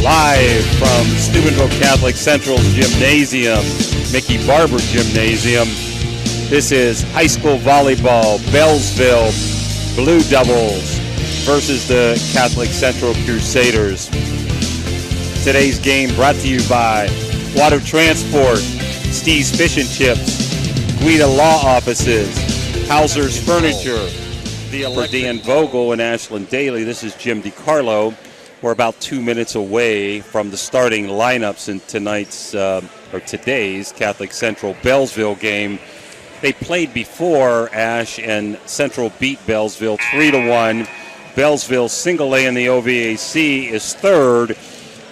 Live from Steubenville Catholic Central's Gymnasium, Mickey Barber Gymnasium. This is high school volleyball, Beallsville Blue Devils versus the Catholic Central Crusaders. Today's game brought to you by Water Transport, Steve's Fish and Chips, Guida Law Offices, Hauser's Furniture. For Dan Vogel and Ashlyn Daly, this is Jim DiCarlo. We're about 2 minutes away from the starting lineups in today's Catholic Central Beallsville game. They played before, Ash, and Central beat Beallsville 3-1. Beallsville single A in the OVAC is third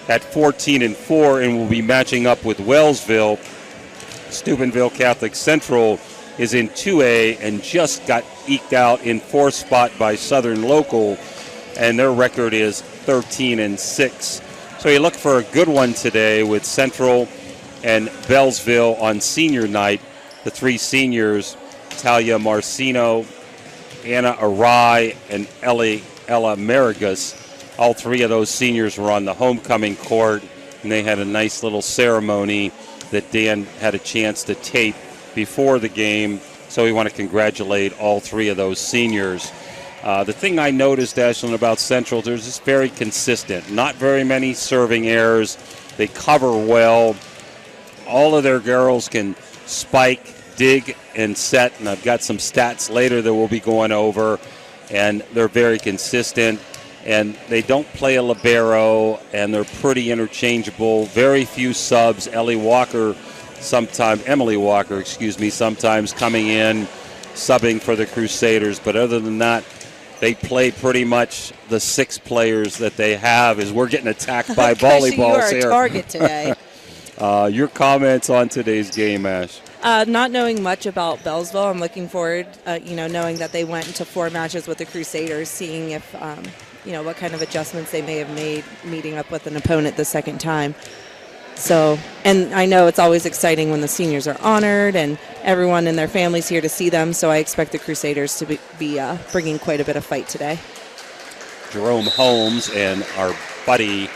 at 14-4 and will be matching up with Wellsville. Steubenville Catholic Central is in 2A and just got eked out in fourth spot by Southern Local, and their record is 13-6. So you look for a good one today with Central and Beallsville on senior night. The three seniors, Talia Marcino, Anna Arai, and Ella Marigas. All three of those seniors were on the homecoming court, and they had a nice little ceremony that Dan had a chance to tape before the game. So we want to congratulate all three of those seniors. The thing I noticed, Ashlyn, about Central, they're just very consistent. Not very many serving errors. They cover well. All of their girls can spike, dig, and set. And I've got some stats later that we'll be going over. And they're very consistent. And they don't play a libero, and they're pretty interchangeable. Very few subs. Emily Walker, sometimes coming in, subbing for the Crusaders. But other than that, they play pretty much the six players that they have. As we're getting attacked by volleyballs here. You are a target today. Your comments on today's game, Ash? Not knowing much about Beallsville, I'm looking forward, knowing that they went into 4 matches with the Crusaders, seeing if, what kind of adjustments they may have made meeting up with an opponent the second time. So, and I know it's always exciting when the seniors are honored and everyone and their families here to see them, so I expect the Crusaders to be bringing quite a bit of fight today. Jerome Holmes and our buddy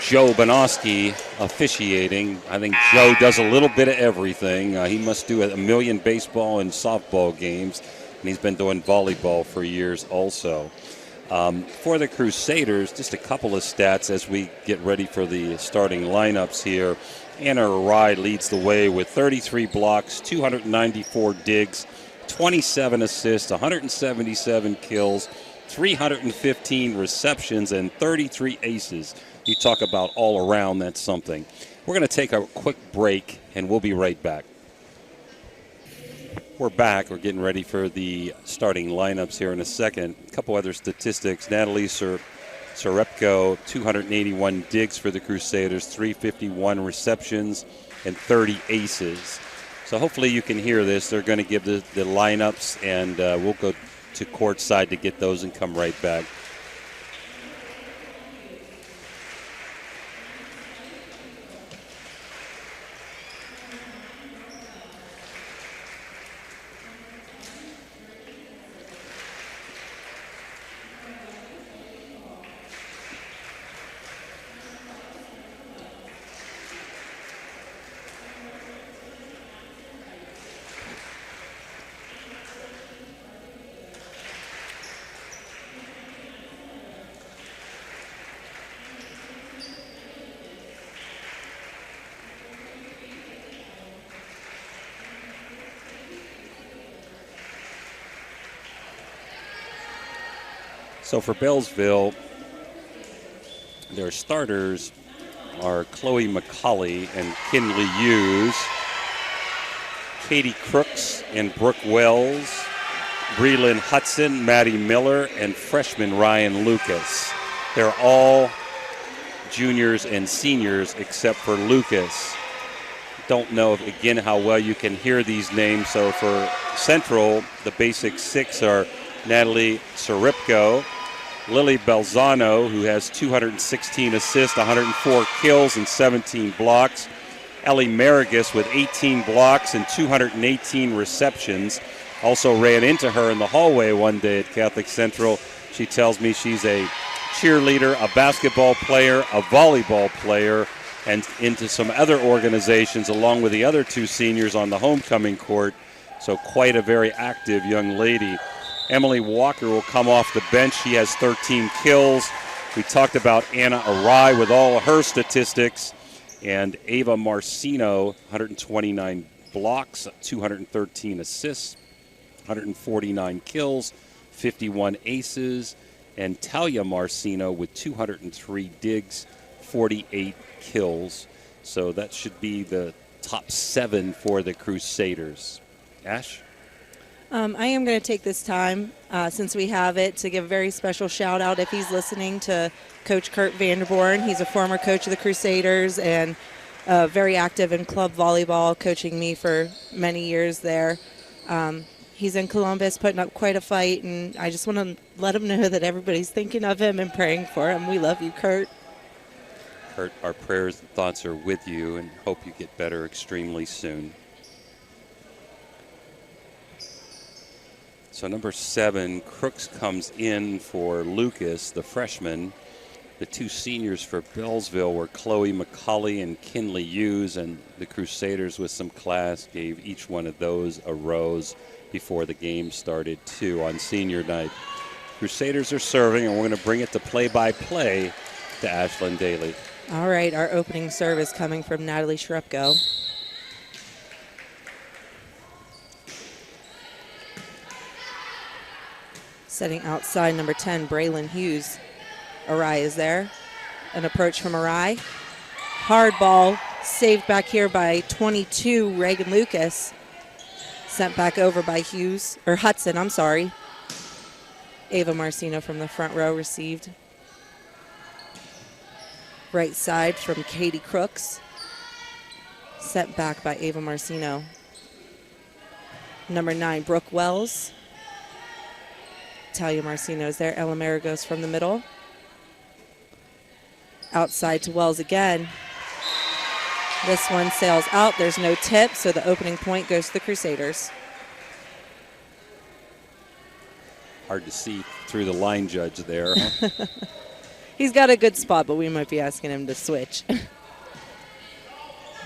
Joe Bonoski officiating. I think Joe does a little bit of everything. He must do a million baseball and softball games, and he's been doing volleyball for years also. For the Crusaders, just a couple of stats as we get ready for the starting lineups here. Anna Arai leads the way with 33 blocks, 294 digs, 27 assists, 177 kills, 315 receptions, and 33 aces. You talk about all around, that's something. We're going to take a quick break, and we'll be right back. We're back. We're getting ready for the starting lineups here in a second. A couple other statistics. Natalie Serepko, 281 digs for the Crusaders, 351 receptions, and 30 aces. So hopefully you can hear this. They're going to give the lineups, and we'll go to courtside to get those and come right back. So for Beallsville, their starters are Chloe McCauley and Kinley Hughes, Katie Crooks and Brooke Wells, Breland Hudson, Maddie Miller, and freshman Ryan Lucas. They're all juniors and seniors except for Lucas. Don't know, again, how well you can hear these names. So for Central, the basic six are Natalie Serepko, Lily Belzano, who has 216 assists, 104 kills, and 17 blocks. Ellie Marigas with 18 blocks and 218 receptions. Also ran into her in the hallway one day at Catholic Central. She tells me she's a cheerleader, a basketball player, a volleyball player, and into some other organizations along with the other two seniors on the homecoming court. So quite a very active young lady. Emily Walker will come off the bench. She has 13 kills. We talked about Anna Arai with all of her statistics. And Ava Marcino, 129 blocks, 213 assists, 149 kills, 51 aces. And Talia Marcino with 203 digs, 48 kills. So that should be the top 7 for the Crusaders. Ash? I am going to take this time, since we have it, to give a very special shout out, if he's listening, to Coach Kurt Vanderborn. He's a former coach of the Crusaders and very active in club volleyball, coaching me for many years there. He's in Columbus putting up quite a fight, and I just want to let him know that everybody's thinking of him and praying for him. We love you, Kurt. Kurt, our prayers and thoughts are with you, and hope you get better extremely soon. So number 7, Crooks comes in for Lucas, the freshman. The two seniors for Beallsville were Chloe McCauley and Kinley Hughes, and the Crusaders, with some class, gave each one of those a rose before the game started, too, on senior night. Crusaders are serving, and we're going to bring it to play-by-play to Ashlyn Daly. All right, our opening serve is coming from Natalie Shrepko. Setting outside, number 10, Braylon Hughes. Arai is there. An approach from Arai. Hard ball, saved back here by 22, Reagan Lucas. Sent back over by Hughes, or Hudson, I'm sorry. Ava Marcino from the front row received. Right side from Katie Crooks. Sent back by Ava Marcino. Number 9, Brooke Wells. Talia Marcino is there. Ella Maragos from the middle. Outside to Wells again. This one sails out. There's no tip, so the opening point goes to the Crusaders. Hard to see through the line judge there, huh? He's got a good spot, but we might be asking him to switch.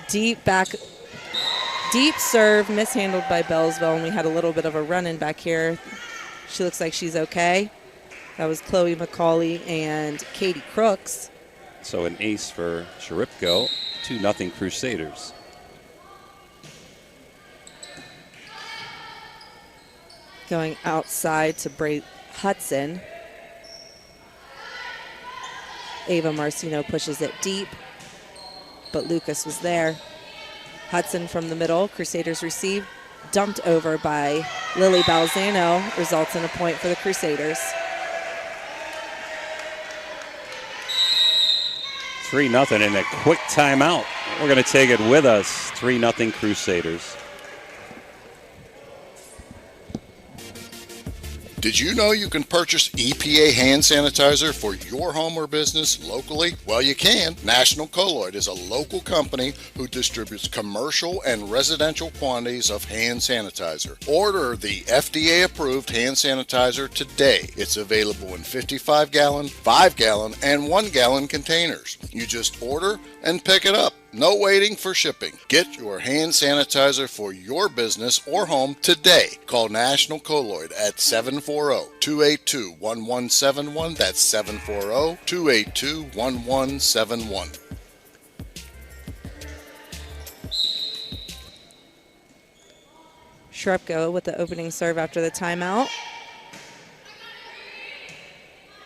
Deep serve, mishandled by Beallsville, and we had a little bit of a run-in back here. She looks like she's okay. That was Chloe McCauley and Katie Crooks. So an ace for Sharipko, 2-0 Crusaders. Going outside to Hudson. Ava Marcino pushes it deep, but Lucas was there. Hudson from the middle, Crusaders receive. Dumped over by Lily Balzano, results in a point for the Crusaders. 3-0 in a quick timeout. We're going to take it with us. 3-0 Crusaders. Did you know you can purchase EPA hand sanitizer for your home or business locally? Well, you can. National Colloid is a local company who distributes commercial and residential quantities of hand sanitizer. Order the FDA-approved hand sanitizer today. It's available in 55-gallon, 5-gallon, and 1-gallon containers. You just order and pick it up. No waiting for shipping. Get your hand sanitizer for your business or home today. Call National Colloid at 740-282-1171. That's 740-282-1171. Shrepko with the opening serve after the timeout.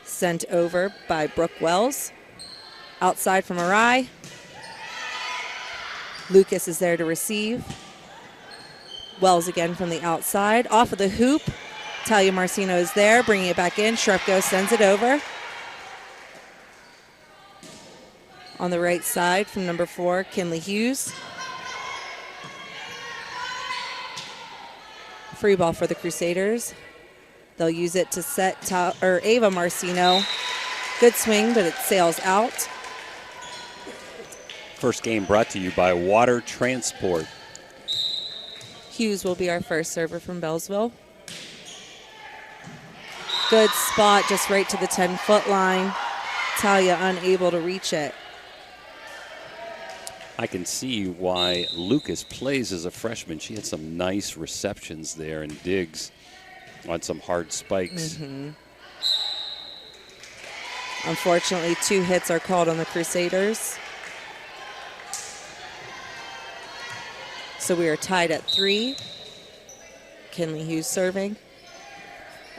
Sent over by Brooke Wells. Outside from Arai. Lucas is there to receive. Wells again from the outside. Off of the hoop. Talia Marcino is there, bringing it back in. Shrepko sends it over. On the right side from number 4, Kinley Hughes. Free ball for the Crusaders. They'll use it to set Ava Marcino. Good swing, but it sails out. First game brought to you by Water Transport. Hughes will be our first server from Beallsville. Good spot, just right to the 10-foot line. Talia unable to reach it. I can see why Lucas plays as a freshman. She had some nice receptions there and digs on some hard spikes. Unfortunately, 2 hits are called on the Crusaders. So we are tied at 3. Kinley Hughes serving.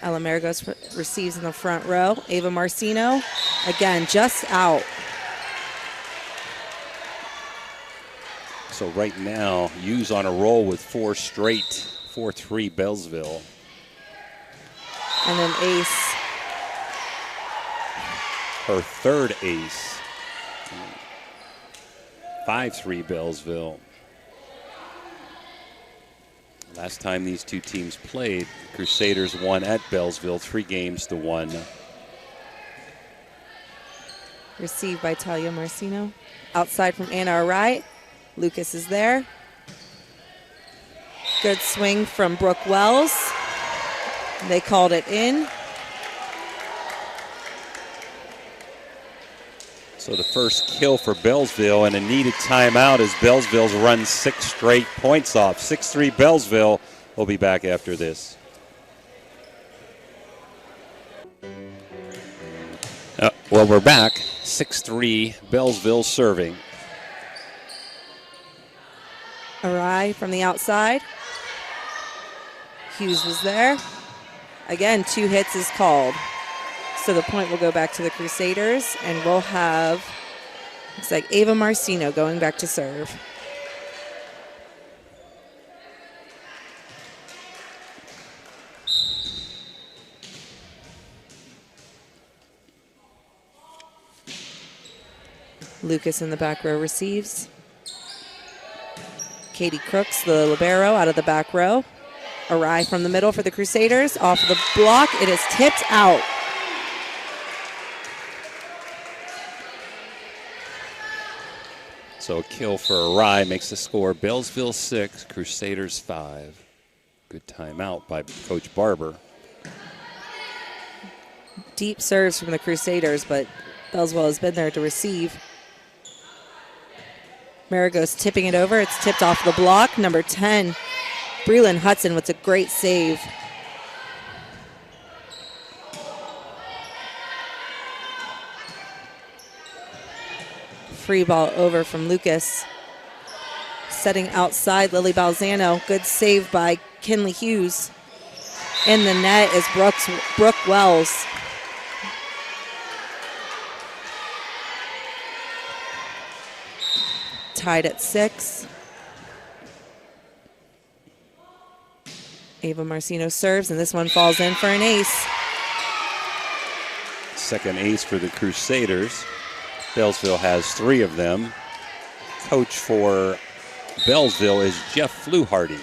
Ella Maragos receives in the front row. Ava Marcino, again, just out. So right now, Hughes on a roll with 4 straight, 4-3 Beallsville. And an ace. Her 3rd ace. 5-3 Beallsville. Last time these two teams played, the Crusaders won at Beallsville 3-1. Received by Talia Marcino. Outside from Anna Arai. Lucas is there. Good swing from Brooke Wells. They called it in. So the first kill for Beallsville and a needed timeout as Beallsville's run 6 straight points off. 6-3 Beallsville. We'll be back after this. Well, we're back. 6-3 Beallsville serving. Arai from the outside. Hughes was there. Again, 2 hits is called. So the point will go back to the Crusaders, and we'll have, looks like Ava Marcino going back to serve. Lucas in the back row receives. Katie Crooks, the libero, out of the back row. Arai from the middle for the Crusaders. Off the block, it is tipped out. So a kill for Arai makes the score Beallsville 6, Crusaders 5. Good timeout by Coach Barber. Deep serves from the Crusaders, but Beallsville has been there to receive. Maragos tipping it over. It's tipped off the block. Number 10, Breland Hudson with a great save. Free ball over from Lucas. Setting outside, Lily Balzano. Good save by Kinley Hughes. In the net is Brooke Wells. Tied at 6. Ava Marcino serves, and this one falls in for an ace. Second ace for the Crusaders. Beallsville has 3 of them. Coach for Beallsville is Jeff Fluharty.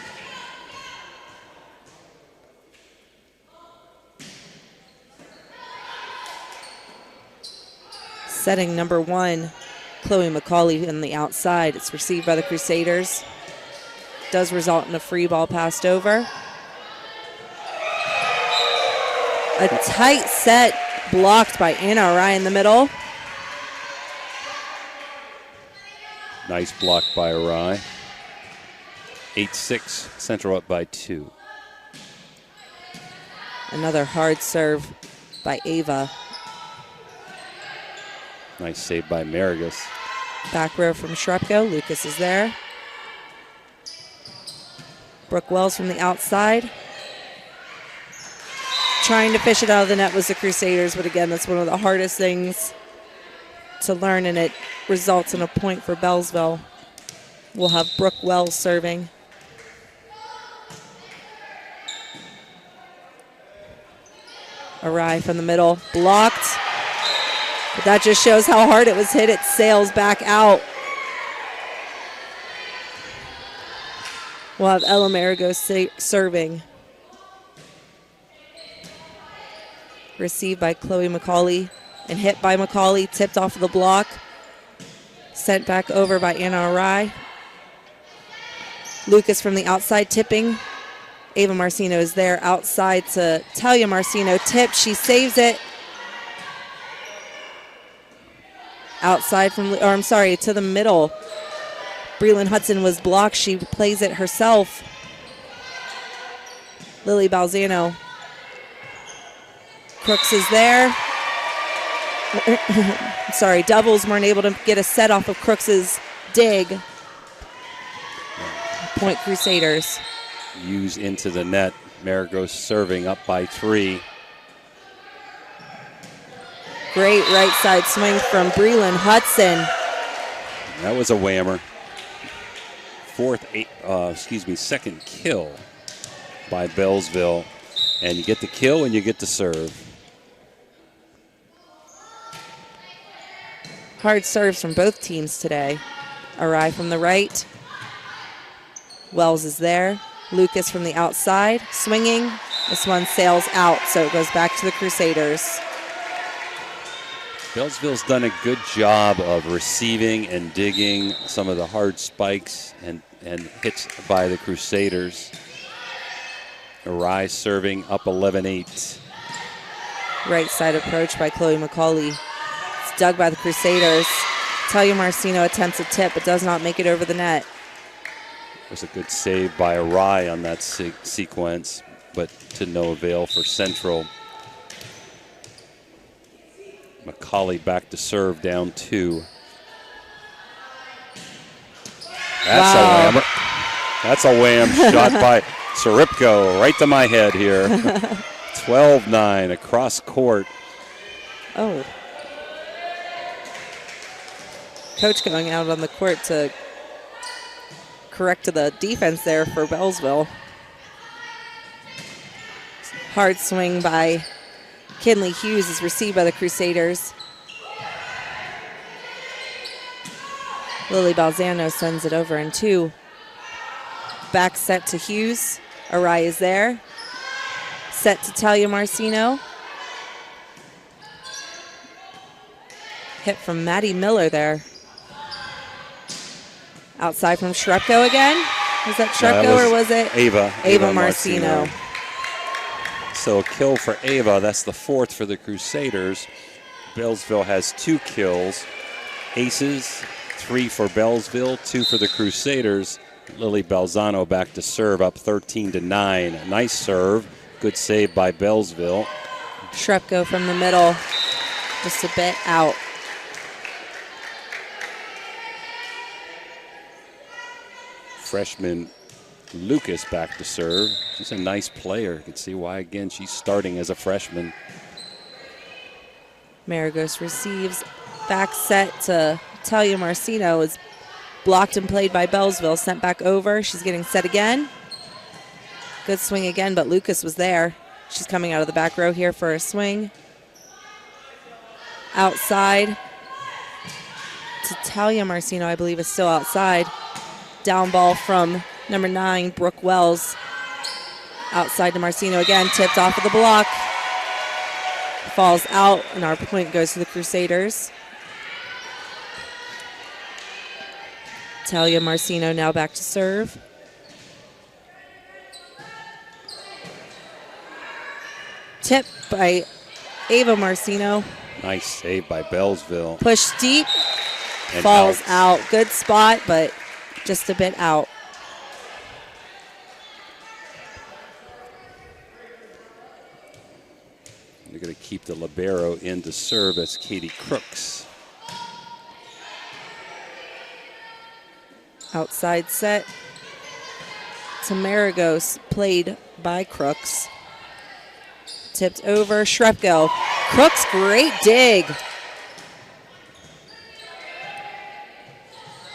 Setting number 1, Chloe McCauley on the outside. It's received by the Crusaders. Does result in a free ball passed over. A tight set blocked by Anna Arai in the middle. Nice block by Arai. 8-6, Central up by 2. Another hard serve by Ava. Nice save by Maragos. Back row from Shrepko. Lucas is there. Brooke Wells from the outside. Trying to fish it out of the net was the Crusaders, but again, that's one of the hardest things to learn, and it results in a point for Beallsville. We'll have Brooke Wells serving. Arai from the middle, blocked. But that just shows how hard it was hit. It sails back out. We'll have Ella Maragos serving. Received by Chloe McCauley and hit by McCauley, tipped off of the block. Sent back over by Anna Arai. Lucas from the outside tipping. Ava Marcino is there outside to Talia Marcino. Tip, she saves it. Outside from, or I'm sorry, to the middle. Breland Hudson was blocked. She plays it herself. Lily Balzano. Crooks is there. Sorry, doubles weren't able to get a set off of Crooks's dig. Point Crusaders. Hughes into the net. Maragos serving up by 3. Great right side swing from Breland Hudson. That was a whammer. Second kill by Beallsville. And you get the kill and you get to serve. Hard serves from both teams today. Arai from the right. Wells is there. Lucas from the outside, swinging. This one sails out, so it goes back to the Crusaders. Beallsville's done a good job of receiving and digging some of the hard spikes and hits by the Crusaders. Arai serving up 11-8. Right side approach by Chloe McCauley. It's dug by the Crusaders. Talia Marcino attempts a tip, but does not make it over the net. It was a good save by Arai on that sequence, but to no avail for Central. McCauley back to serve, down 2. That's a whammer. That's a wham shot by Saripko right to my head here. 12-9 across court. Oh. Coach going out on the court to correct the defense there for Beallsville. Hard swing by Kinley Hughes is received by the Crusaders. Lily Balzano sends it over in 2. Back set to Hughes. Arai is there. Set to Talia Marcino. Hit from Maddie Miller there. Outside from Shrepko again. Was that Shrepko or was it? Ava Marcino. So a kill for Ava. That's the 4th for the Crusaders. Beallsville has 2 kills. Aces, 3 for Beallsville, 2 for the Crusaders. Lily Balzano back to serve, up 13-9. Nice serve. Good save by Beallsville. Shrepko from the middle. Just a bit out. Freshman Lucas back to serve. She's a nice player. You can see why, again, she's starting as a freshman. Maragos receives. Back set to Talia Marcino. Is blocked and played by Beallsville. Sent back over. She's getting set again. Good swing again, but Lucas was there. She's coming out of the back row here for a swing. Outside to Talia Marcino, I believe, is still outside. Down ball from number 9, Brooke Wells. Outside to Marcino again, tipped off of the block. Falls out, and our point goes to the Crusaders. Talia Marcino now back to serve. Tip by Ava Marcino. Nice save by Beallsville. Push deep, And falls out. Good spot, but just a bit out. You're going to keep the libero in to serve as Katie Crooks. Outside set to Maragos, played by Crooks. Tipped over, Shrepko. Crooks, great dig.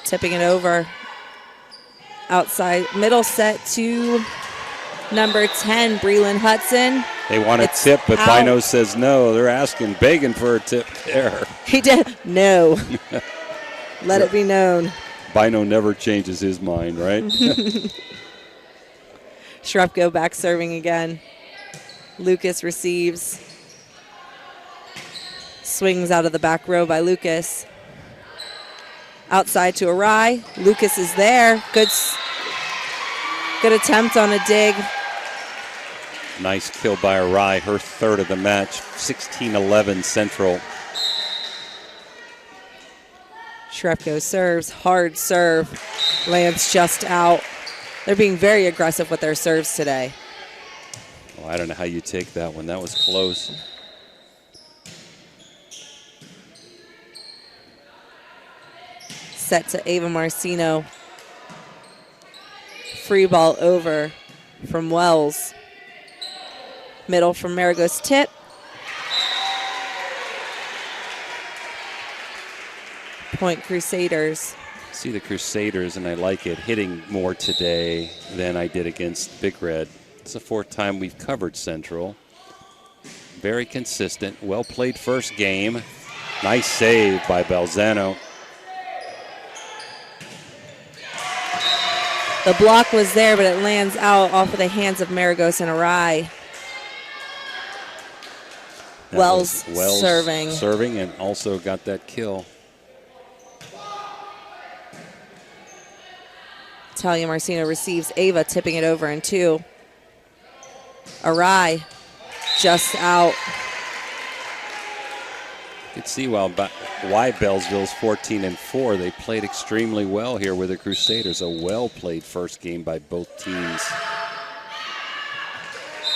Tipping it over. Outside, middle set to number 10, Breland Hudson. They want a tip, but Bino says no. They're asking, begging for a tip there. He did. No. Let it be known. Bino never changes his mind, right? Shrepko back serving again. Lucas receives. Swings out of the back row by Lucas. Outside to Arai. Lucas is there. Good attempt on a dig. Nice kill by Arai, her 3rd of the match. 16-11 Central. Shrepko serves, hard serve, lands just out. They're being very aggressive with their serves today. Oh, I don't know how you take that one. That was close. Set to Ava Marcino. Free ball over from Wells. Middle from Maragos tip. Point Crusaders. See the Crusaders, and I like it, hitting more today than I did against Big Red. It's the fourth time we've covered Central. Very consistent. Well played first game. Nice save by Balzano. The block was there, but it lands out off of the hands of Maragos and Arai. Wells serving. Serving and also got that kill. Talia Marcino receives Ava, tipping it over in 2. Arai just out. You can see why Beallsville's 14-4. They played extremely well here with the Crusaders. A well-played first game by both teams.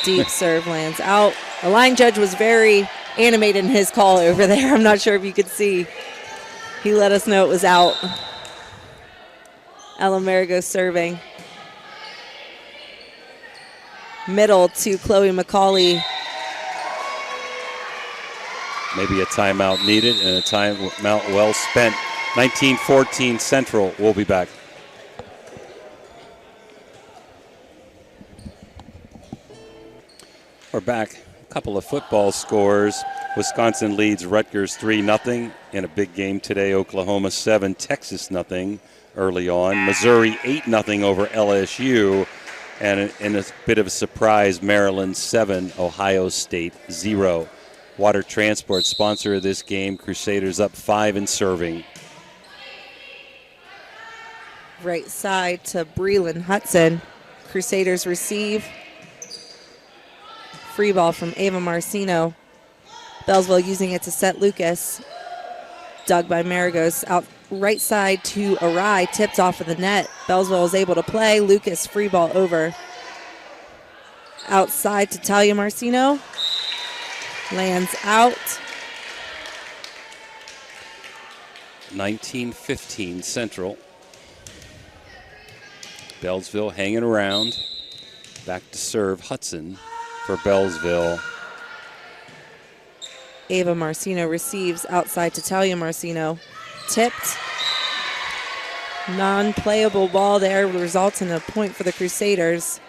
Deep serve lands out. The line judge was very animated in his call over there. I'm not sure if you could see. He let us know it was out. Ella Maragos serving. Middle to Chloe McCauley. Maybe a timeout needed and a timeout well spent. 19-14 Central. We'll be back. We're back. A couple of football scores. Wisconsin leads Rutgers 3-0 in a big game today. Oklahoma 7, Texas 0 early on. Missouri 8-0 over LSU. And in a bit of a surprise, Maryland 7, Ohio State 0. Water Transport, sponsor of this game. Crusaders up 5 in serving. Right side to Breland Hudson. Crusaders receive. Free ball from Ava Marcino. Beallsville using it to set Lucas. Dug by Maragos. Out right side to Arai. Tipped off of the net. Beallsville is able to play. Lucas free ball over. Outside to Talia Marcino. Lands out. 19-15 Central. Beallsville hanging around. Back to serve Hudson for Beallsville. Ava Marcino receives outside to Talia Marcino. Tipped. Non-playable ball there results in a point for the Crusaders.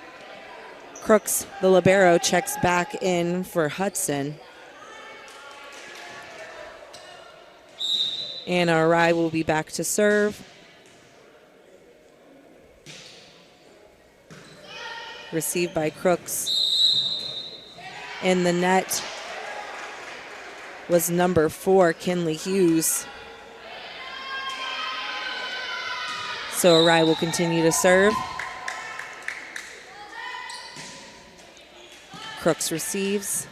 Crooks, the libero, checks back in for Hudson. Anna Arai will be back to serve. Received by Crooks. In the net was number 4, Kinley Hughes. So Arai will continue to serve. Crooks receives.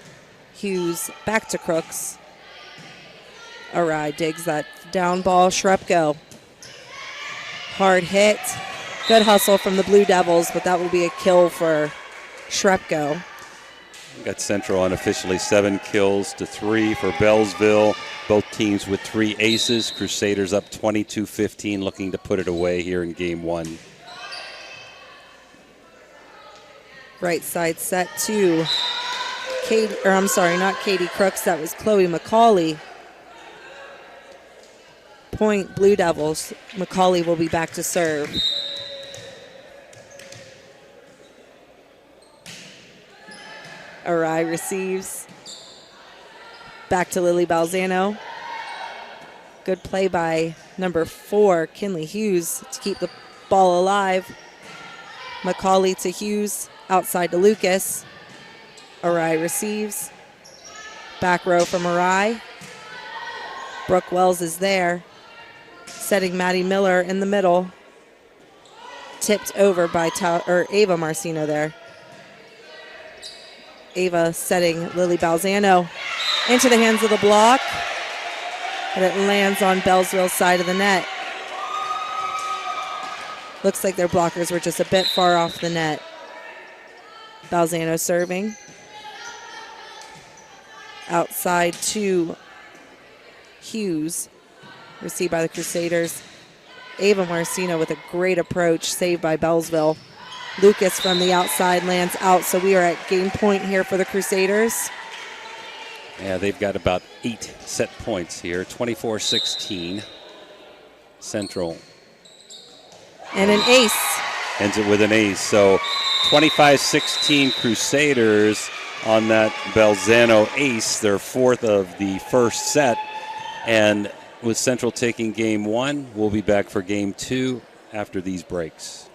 Hughes back to Crooks. Arai digs that down ball. Shrepko. Hard hit. Good hustle from the Blue Devils, but that will be a kill for Shrepko. Got Central unofficially 7 kills to 3 for Beallsville. Both teams with 3 aces. Crusaders up 22-15, looking to put it away here in game 1. Right side set to Katie, or I'm sorry, not Katie Crooks. That was Chloe McCauley. Point Blue Devils. McCauley will be back to serve. Arai receives. Back to Lily Balzano. Good play by number 4, Kinley Hughes, to keep the ball alive. McCauley to Hughes, outside to Lucas. Arai receives. Back row from Arai. Brooke Wells is there. Setting Maddie Miller in the middle. Tipped over by Ava Marcino there. Ava setting Lily Balzano into the hands of the block. but it lands on Beallsville's side of the net. Looks like their blockers were just a bit far off the net. Balzano serving. Outside to Hughes. Received by the Crusaders. Ava Marcino with a great approach, saved by Beallsville. Lucas from the outside lands out, so we are at game point here for the Crusaders. Yeah, they've got about 8 set points here, 24-16. Central. And an ace. Ends it with an ace. So 25-16 Crusaders on that Balzano ace, their 4th of the first set. And with Central taking game 1, we'll be back for game 2 after these breaks.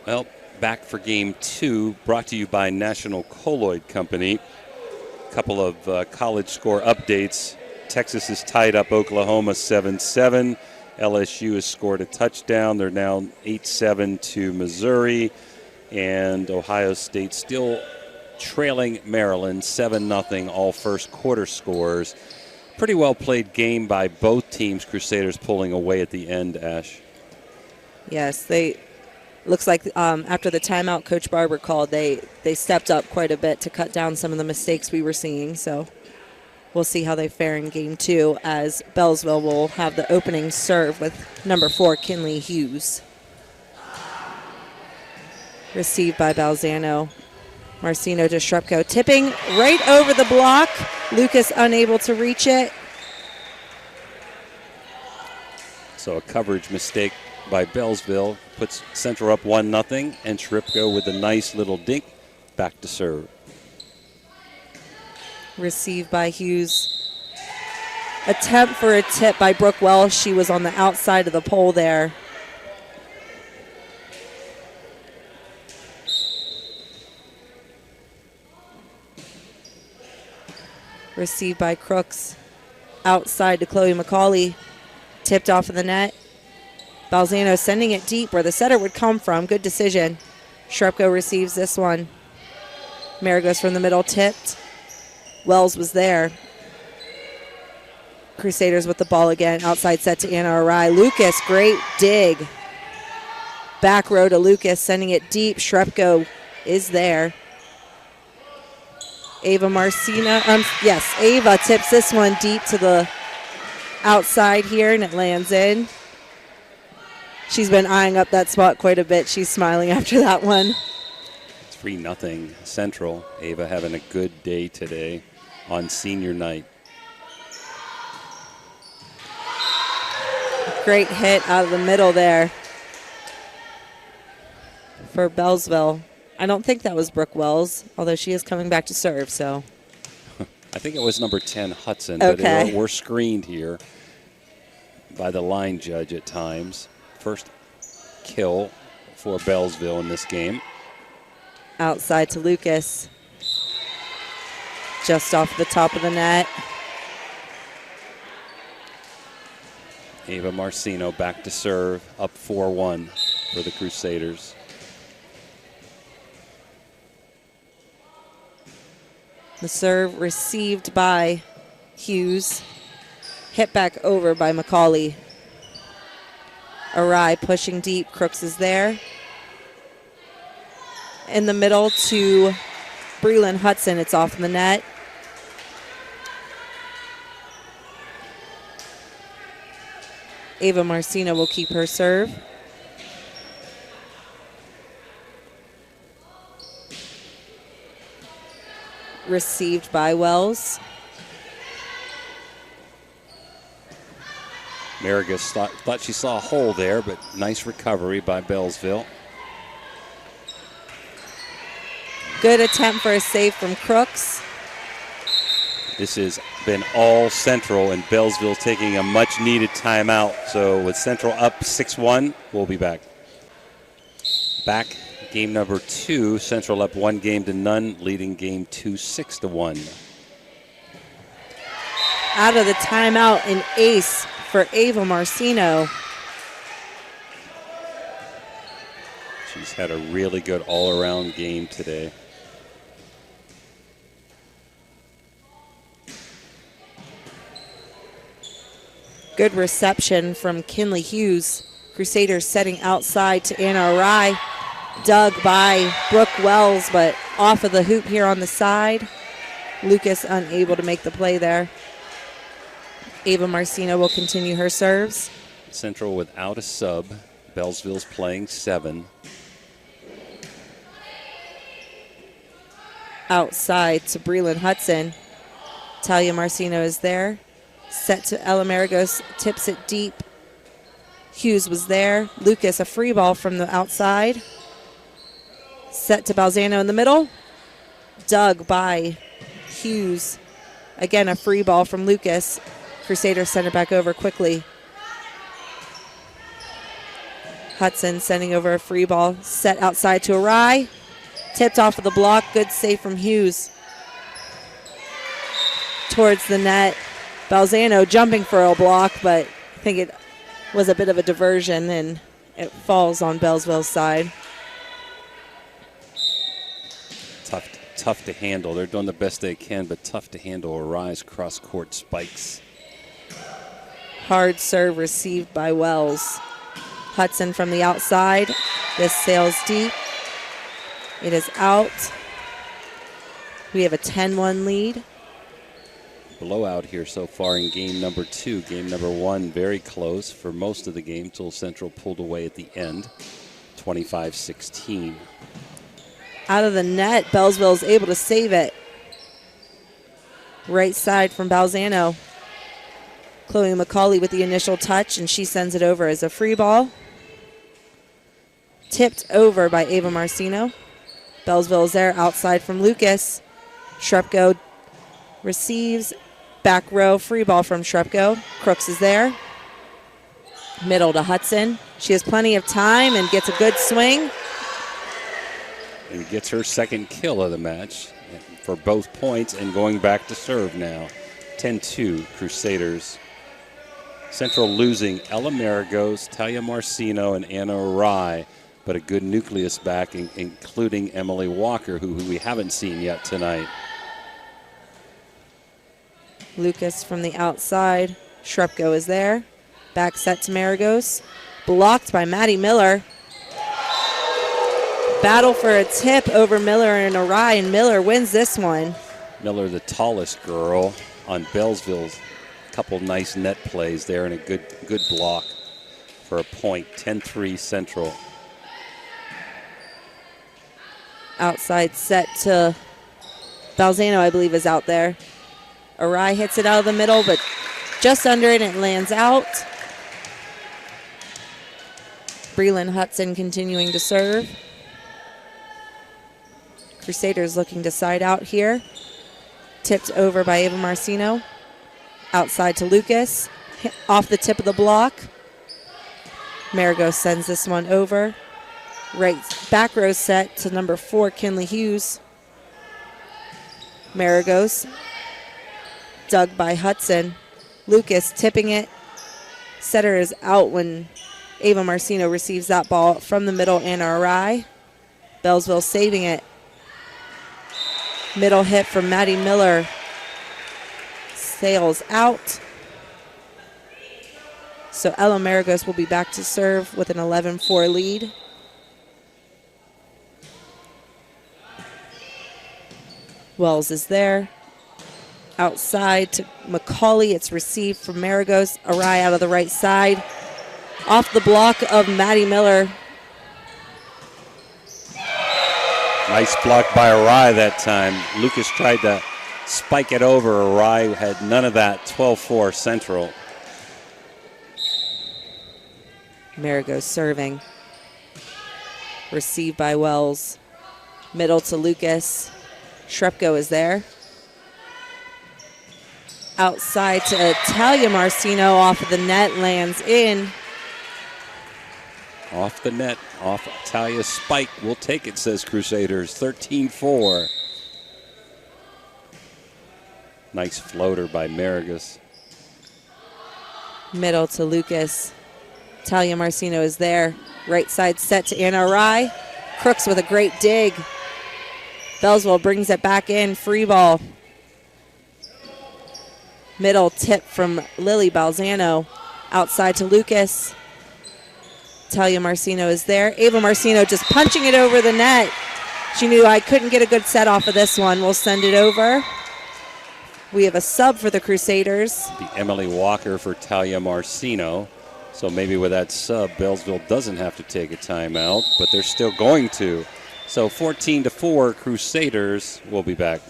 Well, back for game 2, brought to you by National Colloid Company. A couple of college score updates. Texas has tied up Oklahoma 7-7. LSU has scored a touchdown. They're now 8-7 to Missouri. And Ohio State still trailing Maryland 7-0, all first quarter scores. Pretty well played game by both teams. Crusaders pulling away at the end, Ash. Yes, looks like after the timeout Coach Barber called, they stepped up quite a bit to cut down some of the mistakes we were seeing. So we'll see how they fare in game 2 as Beallsville will have the opening serve with number 4, Kinley Hughes. Received by Balzano. Marcino to Shrupko, tipping right over the block. Lucas unable to reach it. So a coverage mistake by Beallsville puts Central up 1-0, and Shrupko with a nice little dink back to serve. Received by Hughes. Attempt for a tip by Brooke Welsh. She was on the outside of the pole there. Received by Crooks. Outside to Chloe McCauley. Tipped off of the net. Balzano sending it deep where the setter would come from. Good decision. Shrupko receives this one. Maragos from the middle, tipped. Wells was there. Crusaders with the ball again. Outside set to Anna Arai. Lucas, great dig. Back row to Lucas, sending it deep. Shrupko is there. Ava Marcino, Ava tips this one deep to the outside here, and it lands in. She's been eyeing up that spot quite a bit. She's smiling after that one. 3-0 Central. Ava having a good day today on senior night. Great hit out of the middle there for Beallsville. I don't think that was Brooke Wells, although she is coming back to serve, so. I think it was number 10, Hudson, okay. But we're screened here by the line judge at times. First kill for Beallsville in this game. Outside to Lucas. Just off the top of the net. Ava Marcino back to serve, up 4-1 for the Crusaders. The serve received by Hughes. Hit back over by McCauley. Arai pushing deep. Crooks is there. In the middle to Breland Hudson. It's off the net. Ava Marcino will keep her serve. Received by Wells. Maragos thought she saw a hole there, but nice recovery by Beallsville. Good attempt for a save from Crooks. This has been all Central, and Beallsville taking a much-needed timeout. So with Central up 6-1, we'll be back. Back, game number 2. Central up 1-0, leading game 2 6-1. Out of the timeout, an ace for Ava Marcino. She's had a really good all-around game today. Good reception from Kinley Hughes. Crusaders setting outside to Anna Arai. Dug by Brooke Wells, but off of the hoop here on the side. Lucas unable to make the play there. Ava Marcino will continue her serves. Central without a sub. Beallsville's playing 7. Outside to Breland Hudson. Talia Marcino is there. Set to Ella Maragos, tips it deep. Hughes was there. Lucas, a free ball from the outside. Set to Balzano in the middle. Dug by Hughes. Again, a free ball from Lucas. Crusaders send it back over quickly. Hudson sending over a free ball. Set outside to Arai. Tipped off of the block. Good save from Hughes. Towards the net. Balzano jumping for a block, but I think it was a bit of a diversion, and it falls on Beallsville's side. Tough to handle. They're doing the best they can, but tough to handle. Arai's cross-court spikes. Hard serve received by Wells. Hudson from the outside. This sails deep. It is out. We have a 10-1 lead. Blowout here so far in game number 2. Game number 1 very close for most of the game till Central pulled away at the end, 25-16. Out of the net, Beallsville is able to save it. Right side from Balzano. Chloe McCauley with the initial touch, and she sends it over as a free ball. Tipped over by Ava Marcino. Beallsville is there outside from Lucas. Shrepko receives. Back row, free ball from Shrepko. Crooks is there. Middle to Hudson. She has plenty of time and gets a good swing. And gets her second kill of the match for both points and going back to serve now. 10-2 Crusaders. Central losing Ella Maragos, Talia Marcino, and Anna Arai, but a good nucleus back, including Emily Walker, who we haven't seen yet tonight. Lucas from the outside. Shrepko is there. Back set to Maragos. Blocked by Maddie Miller. Battle for a tip over Miller and Arai, and Miller wins this one. Miller, the tallest girl on Beallsville's. Couple nice net plays there and a good block for a point. 10-3 Central. Outside set to Balzano, I believe, is out there. Arai hits it out of the middle, but just under it, and it lands out. Breland Hudson continuing to serve. Crusaders looking to side out here. Tipped over by Ava Marcino. Outside to Lucas. Off the tip of the block. Maragos sends this one over. Right back row set to number 4, Kinley Hughes. Maragos. Dug by Hudson. Lucas tipping it. Setter is out when Ava Marcino receives that ball from the middle, Anna Arai. Beallsville saving it. Middle hit from Maddie Miller. Sails out. So Ella Maragos will be back to serve with an 11-4 lead. Wells is there. Outside to McCauley. It's received from Maragos. Arai out of the right side. Off the block of Maddie Miller. Nice block by Arai that time. Lucas tried to spike it over. Arai had none of that. 12-4 Central. Maragos serving. Received by Wells. Middle to Lucas. Shrepko is there. Outside to Talia Marcino, off of the net, lands in. Off the net, off Talia's spike. We'll take it, says Crusaders. 13-4. Nice floater by Maragos. Middle to Lucas. Talia Marcino is there. Right side set to Anna Arai. Crooks with a great dig. Beallsville brings it back in. Free ball. Middle tip from Lily Balzano. Outside to Lucas. Talia Marcino is there. Ava Marcino just punching it over the net. She knew I couldn't get a good set off of this one. We'll send it over. We have a sub for the Crusaders. The Emily Walker for Talia Marcino. So maybe with that sub, Beallsville doesn't have to take a timeout, but they're still going to. So 14-4, Crusaders will be back.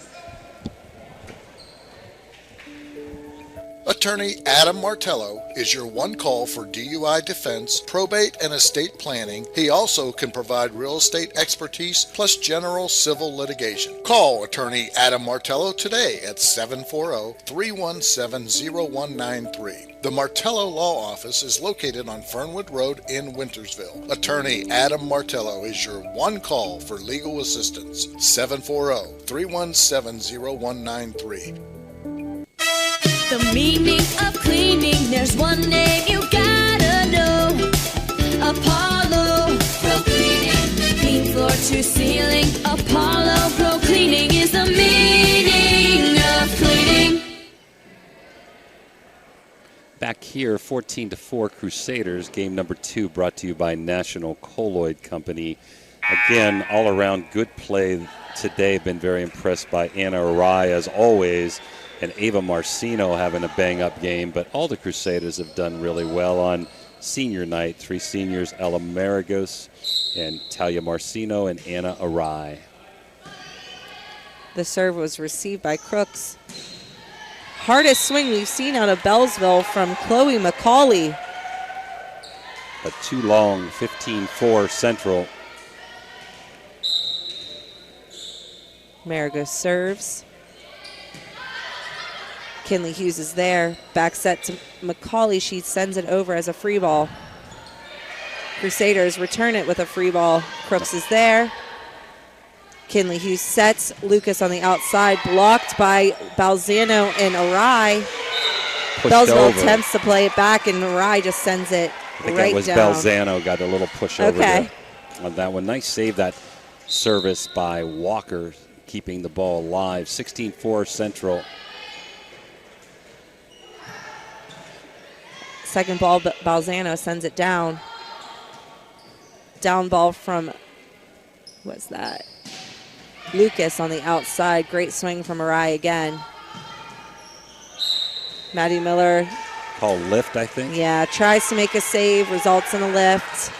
Attorney Adam Martello is your one call for DUI defense, probate, and estate planning. He also can provide real estate expertise plus general civil litigation. Call Attorney Adam Martello today at 740-317-0193. The Martello Law Office is located on Fernwood Road in Wintersville. Attorney Adam Martello is your one call for legal assistance. 740-317-0193. The meaning of cleaning, there's one name you gotta know. Apollo Pro Cleaning. Clean floor to ceiling. Apollo Pro Cleaning is the meaning of cleaning. Back here, 14-4 Crusaders, game number 2 brought to you by National Colloid Company. Again, all around good play today. Been very impressed by Anna Arai as always. And Ava Marcino having a bang-up game, but all the Crusaders have done really well on senior night. 3 seniors, Ella Maragos and Talia Marcino and Anna Arai. The serve was received by Crooks. Hardest swing we've seen out of Beallsville from Chloe McCauley. But too long, 15-4 Central. Maragos serves. Kinley Hughes is there. Back set to McCauley. She sends it over as a free ball. Crusaders return it with a free ball. Crooks is there. Kinley Hughes sets. Lucas on the outside. Blocked by Balzano and Arai. Beallsville attempts to play it back, and Arai just sends it right down. I think that was Balzano got a little push over there on that one. Nice save, that service by Walker, keeping the ball alive. 16-4 Central. Second ball, Balzano sends it down. Down ball from, what's that? Lucas on the outside. Great swing from Arai again. Maddie Miller. Called lift, I think. Yeah, tries to make a save, results in a lift.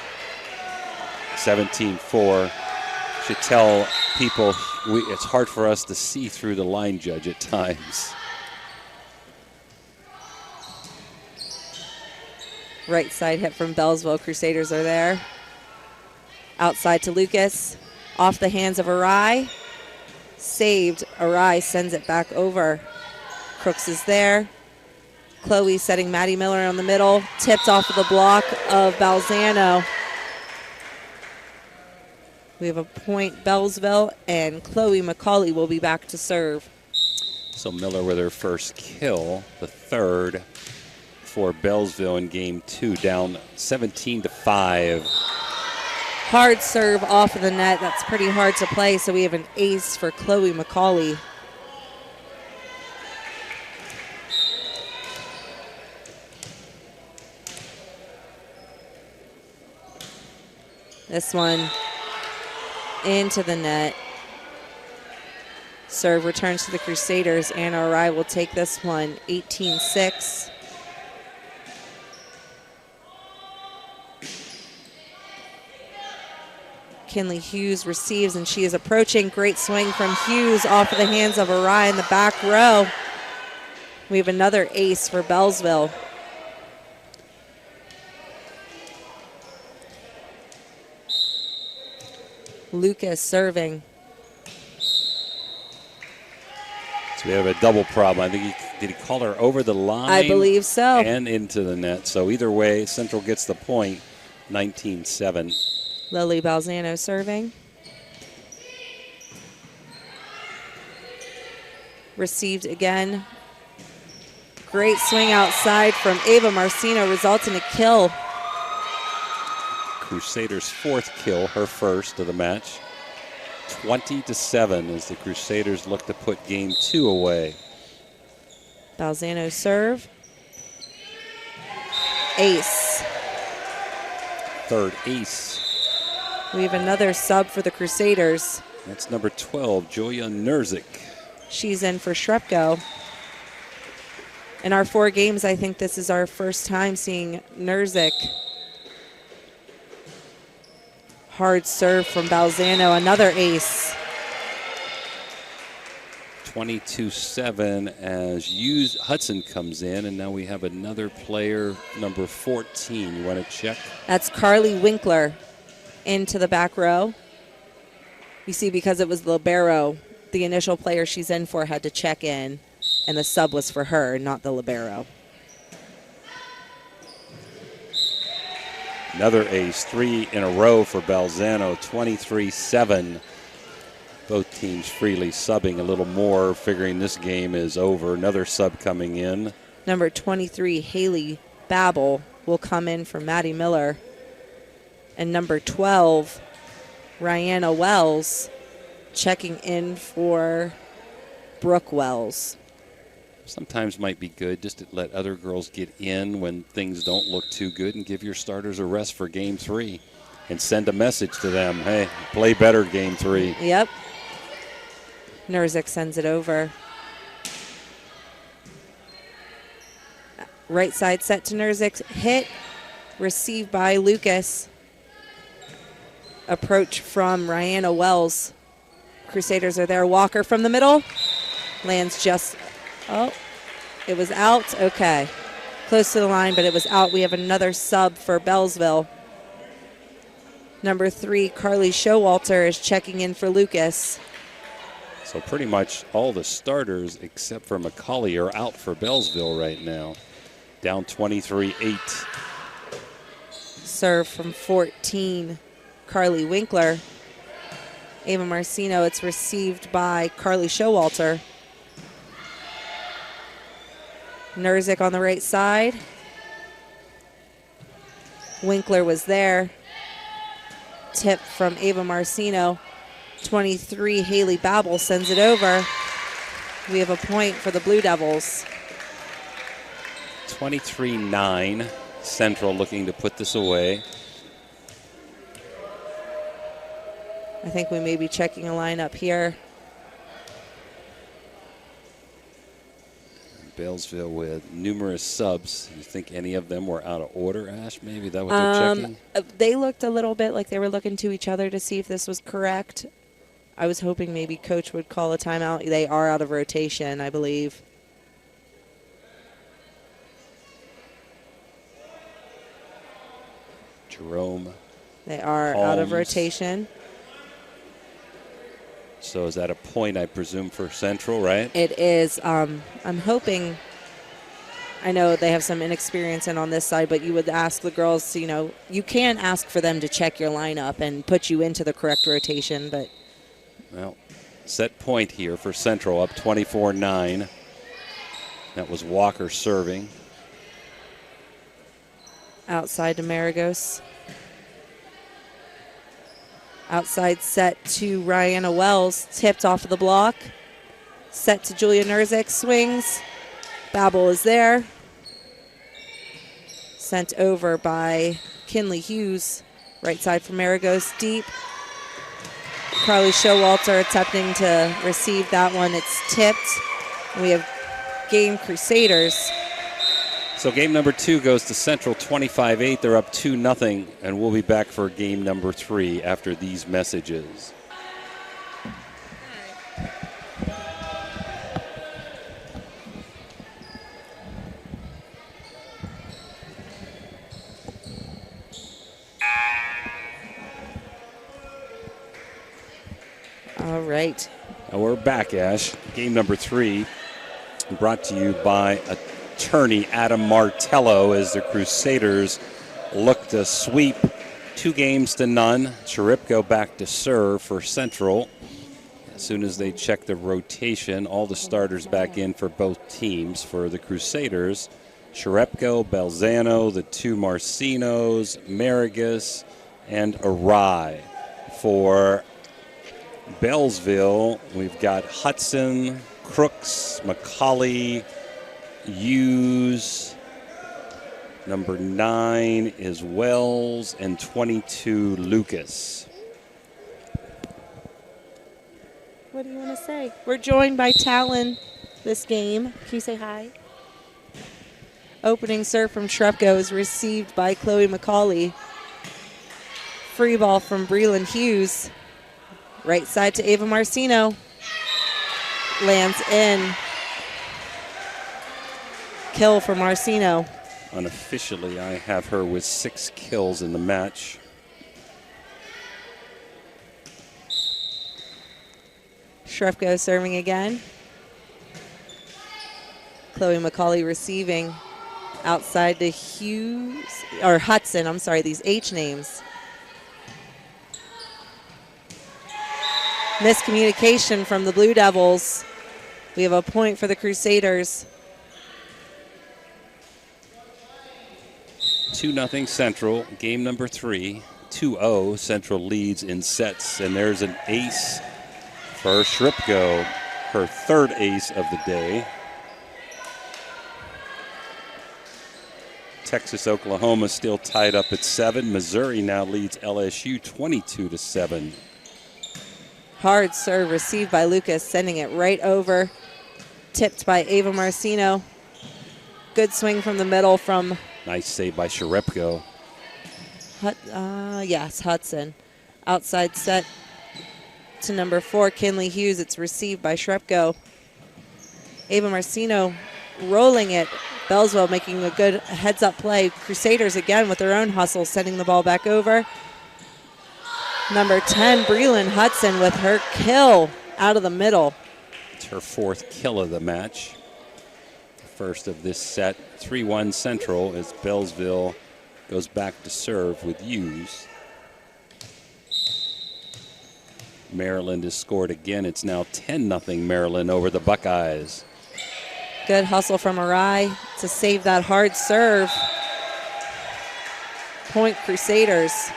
17-4. Should tell people it's hard for us to see through the line judge at times. Right side hit from Beallsville. Crusaders are there. Outside to Lucas. Off the hands of Arai. Saved. Arai sends it back over. Crooks is there. Chloe setting Maddie Miller on the middle. Tipped off of the block of Balzano. We have a point, Beallsville, and Chloe McCauley will be back to serve. So Miller with her first kill, the third for Beallsville in game 2, down 17-5. Hard serve off of the net. That's pretty hard to play, so we have an ace for Chloe McCauley. This one into the net. Serve returns to the Crusaders. Anna Arai will take this one, 18-6. Kinley Hughes receives, and she is approaching. Great swing from Hughes off of the hands of Arai in the back row. We have another ace for Beallsville. Lucas serving. So we have a double problem. I think did he call her over the line? I believe so. And into the net. So either way, Central gets the point, 19-7. Lily Balzano serving. Received again. Great swing outside from Ava Marcino, results in a kill. Crusaders' fourth kill, her first of the match. 20-7 as the Crusaders look to put game 2 away. Balzano serve. ace. Third ace. We have another sub for the Crusaders. That's number 12, Julia Nerzik. She's in for Shrepko. In our 4 games, I think this is our first time seeing Nerzik. Hard serve from Balzano, another ace. 22-7 as Hudson comes in, and now we have another player, number 14. You want to check? That's Carly Winkler into the back row. You see, because it was the libero, the initial player she's in for had to check in, and the sub was for her, not the libero. Another ace, 3 in a row for Balzano, 23-7. Both teams freely subbing a little more, figuring this game is over. Another sub coming in. Number 23, Haley Babel, will come in for Maddie Miller. And number 12, Rihanna Wells, checking in for Brooke Wells. Sometimes might be good just to let other girls get in when things don't look too good and give your starters a rest for game 3 and send a message to them, hey, play better game 3. Yep. Nerzik sends it over. Right side set to Nerzik. Hit, received by Lucas. Approach from Rihanna Wells. Crusaders are there. Walker from the middle. Lands just, oh, it was out. Okay. Close to the line, but it was out. We have another sub for Beallsville. Number 3, Carly Showalter, is checking in for Lucas. So pretty much all the starters except for McCauley are out for Beallsville right now. Down 23-8. Serve from 14, Carly Winkler. Ava Marcino, it's received by Carly Showalter. Nerzik on the right side. Winkler was there. Tip from Ava Marcino. 23, Haley Babel sends it over. We have a point for the Blue Devils. 23-9. Central looking to put this away. I think we may be checking a lineup here. Beallsville with numerous subs. You think any of them were out of order, Ash? Maybe that what they're checking? They looked a little bit like they were looking to each other to see if this was correct. I was hoping maybe Coach would call a timeout. They are out of rotation, I believe. Jerome. They are out of rotation. So is that a point, I presume, for Central, right? It is. I'm hoping, I know they have some inexperience in on this side, but you would ask the girls, you know, you can ask for them to check your lineup and put you into the correct rotation, but. Well, set point here for Central, up 24-9. That was Walker serving. Outside to Maragos. Outside set to Rihanna Wells, tipped off of the block. Set to Julia Nerzik, swings. Babel is there. Sent over by Kinley Hughes. Right side for Maragos, deep. Carly Showalter attempting to receive that one. It's tipped. We have game Crusaders. So game number 2 goes to Central 25-8. They're up 2-0, and we'll be back for game number 3 after these messages. All right. Now we're back, Ash. Game number 3 brought to you by attorney Adam Martello as the Crusaders look to sweep 2-0. Charipko back to serve for Central. As soon as they check the rotation, all the starters back in for both teams. For the Crusaders, Charipko, Balzano, the 2 Marcinos, Maragos, and Arai. For Beallsville, we've got Hudson, Crooks, McCauley, Hughes, Number 9 is Wells, and 22, Lucas. What do you want to say? We're joined by Talon this game. Can you say hi? Opening serve from Shrepko is received by Chloe McCauley. Free ball from Breland Hughes. Right side to Ava Marcino. Lands in. Kill for Marcino. Unofficially, I have her with 6 kills in the match. Shrepko serving again. Chloe McCauley receiving outside to Hughes, or Hudson, I'm sorry, these H names. Miscommunication from the Blue Devils. We have a point for the Crusaders. 2-0 Central, game number 3. 2-0, Central leads in sets, and there's an ace for Shrepko, her 3rd ace of the day. Texas, Oklahoma still tied up at 7. Missouri now leads LSU 22-7. Hard serve received by Lucas, sending it right over. Tipped by Ava Marcino. Good swing from the middle from... Nice save by Shrepko. Yes, Hudson. Outside set to number 4, Kinley Hughes. It's received by Shrepko. Ava Marcino rolling it. Beallsville making a good heads-up play. Crusaders again with their own hustle, sending the ball back over. Number 10, Breland Hudson with her kill out of the middle. It's her 4th kill of the match. First of this set, 3-1 Central as Beallsville goes back to serve with Hughes. Maryland has scored again. It's now 10-0 Maryland over the Buckeyes. Good hustle from Arai to save that hard serve. Point Crusaders.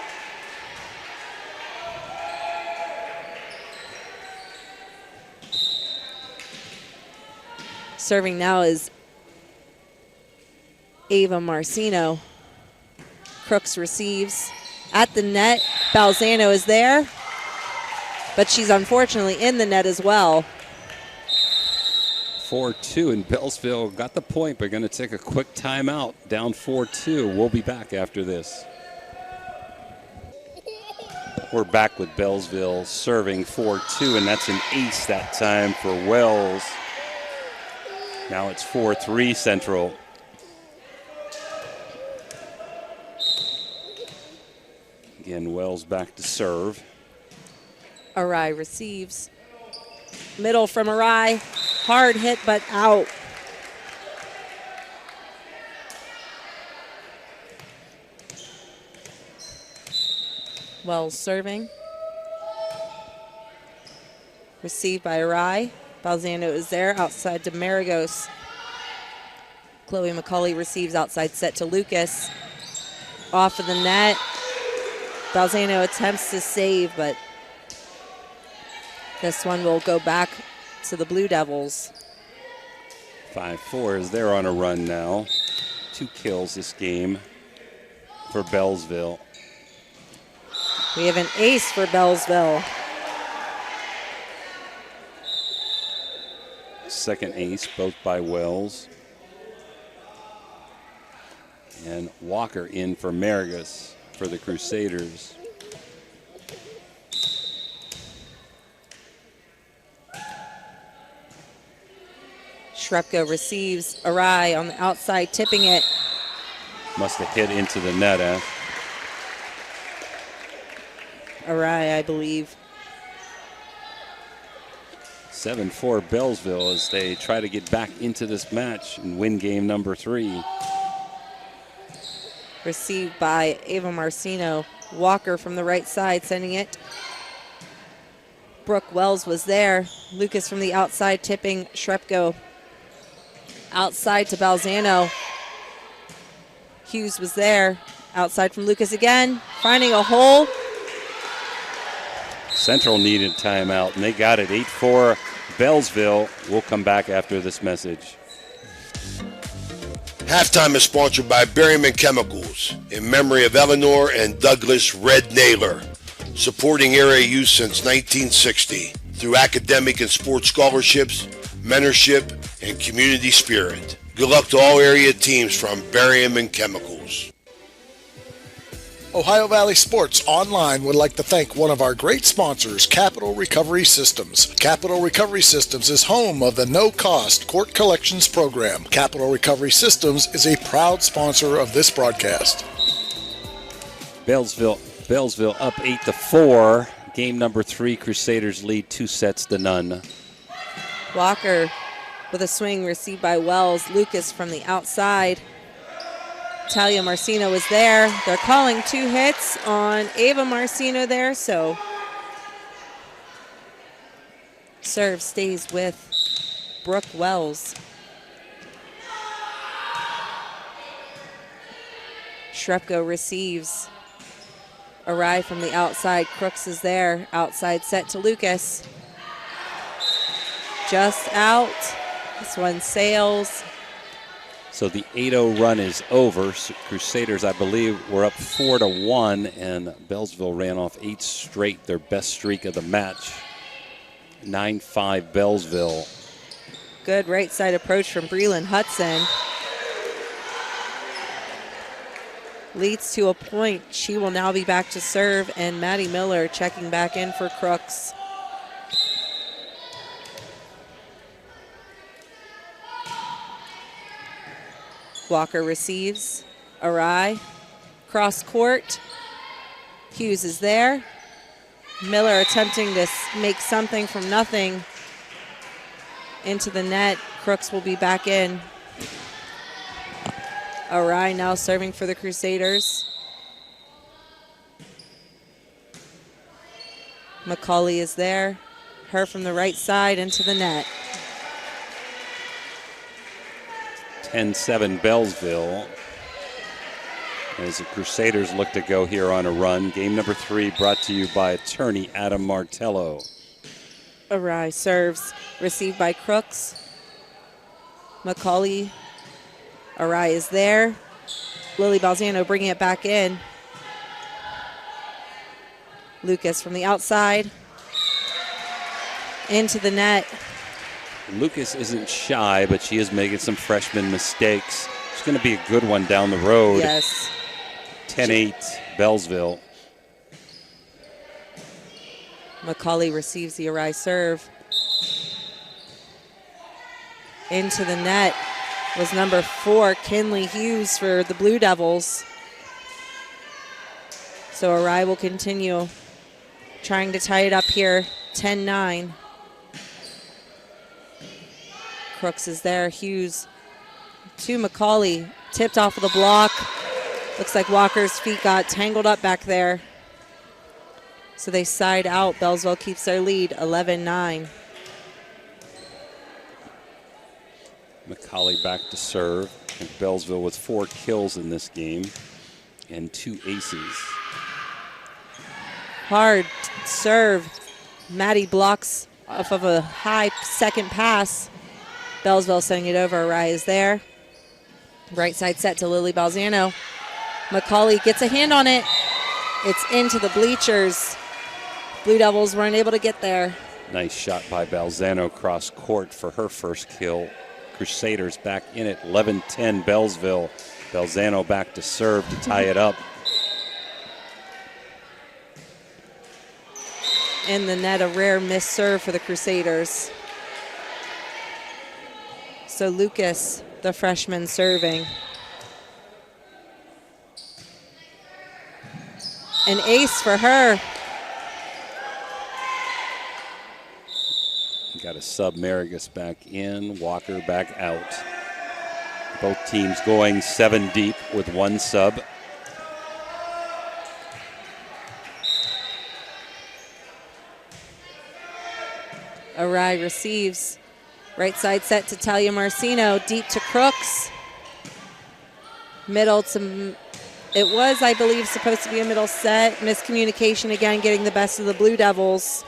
Serving now is Ava Marcino. Crooks receives at the net. Balzano is there, but she's unfortunately in the net as well. 4-2, and Beallsville got the point, but going to take a quick timeout. Down 4-2. We'll be back after this. We're back with Beallsville serving 4-2, and that's an ace that time for Wells. Now it's 4-3 Central. Again, Wells back to serve. Arai receives. Middle from Arai. Hard hit, but out. Wells serving. Received by Arai. Balzano is there, outside to Maragos. Chloe McCauley receives outside set to Lucas. Off of the net. Balzano attempts to save, but this one will go back to the Blue Devils. 5-4 as they're on a run now. 2 kills this game for Beallsville. We have an ace for Beallsville. Second ace, both by Wells. And Walker in for Maragos for the Crusaders. Shrepko receives. Arai on the outside, tipping it. Must have hit into the net, Arai, I believe. 7-4 Beallsville as they try to get back into this match and win game number 3. Received by Ava Marcino. Walker from the right side, sending it. Brooke Wells was there. Lucas from the outside, tipping Shrepko. Outside to Balzano. Hughes was there. Outside from Lucas again. Finding a hole. Central needed timeout, and they got it. 8-4 Beallsville. We'll come back after this message. Halftime is sponsored by Berryman Chemicals in memory of Eleanor and Douglas Red Naylor, supporting area youth since 1960 through academic and sports scholarships, mentorship, and community spirit. Good luck to all area teams from Berryman Chemicals. Ohio Valley Sports Online would like to thank one of our great sponsors, Capital Recovery Systems. Capital Recovery Systems is home of the no-cost court collections program. Capital Recovery Systems is a proud sponsor of this broadcast. Beallsville up 8-4. Game number 3, Crusaders lead 2-0. Walker with a swing received by Wells. Lucas from the outside. Talia Marcino was there. They're calling 2 hits on Ava Marcino there, so serve stays with Brooke Wells. Shrepko receives. Arai from the outside. Crooks is there. Outside set to Lucas. Just out. This one sails. So the 8-0 run is over. Crusaders, I believe, were up 4-1, and Beallsville ran off 8 straight, their best streak of the match. 9-5 Beallsville. Good right side approach from Breland Hudson. Leads to a point. She will now be back to serve, and Maddie Miller checking back in for Crooks. Walker receives. Arai. Cross court. Hughes is there. Miller attempting to make something from nothing into the net. Crooks will be back in. Arai now serving for the Crusaders. McCauley is there. Her from the right side into the net. 10-7 Beallsville as the Crusaders look to go here on a run. Game number 3 brought to you by attorney Adam Martello. Arai serves, received by Crooks. McCauley. Arai is there. Lily Balzano bringing it back in. Lucas from the outside. Into the net. Lucas isn't shy, but she is making some freshman mistakes. It's going to be a good one down the road. Yes. 10-8 Beallsville. McCauley receives the Arai serve. Into the net was number 4, Kinley Hughes for the Blue Devils. So Arai will continue trying to tie it up here, 10-9. Crooks is there. Hughes to McCauley. Tipped off of the block. Looks like Walker's feet got tangled up back there. So they side out. Beallsville keeps their lead, 11-9. McCauley back to serve. And Beallsville with 4 kills in this game and 2 aces. Hard serve. Maddie blocks off of a high second pass. Beallsville sending it over. Arai is there. Right side set to Lily Balzano. McCauley gets a hand on it. It's into the bleachers. Blue Devils weren't able to get there. Nice shot by Balzano cross court for her first kill. Crusaders back in it, 11-10 Beallsville. Balzano back to serve to tie it up. In the net, a rare missed serve for the Crusaders. So Lucas, the freshman, serving. An ace for her. Got a sub Marigus back in, Walker back out. Both teams going 7 deep with 1 sub. Arai receives. Right side set to Talia Marcino. Deep to Crooks. Middle to, it was, I believe, supposed to be a middle set. Miscommunication again, getting the best of the Blue Devils.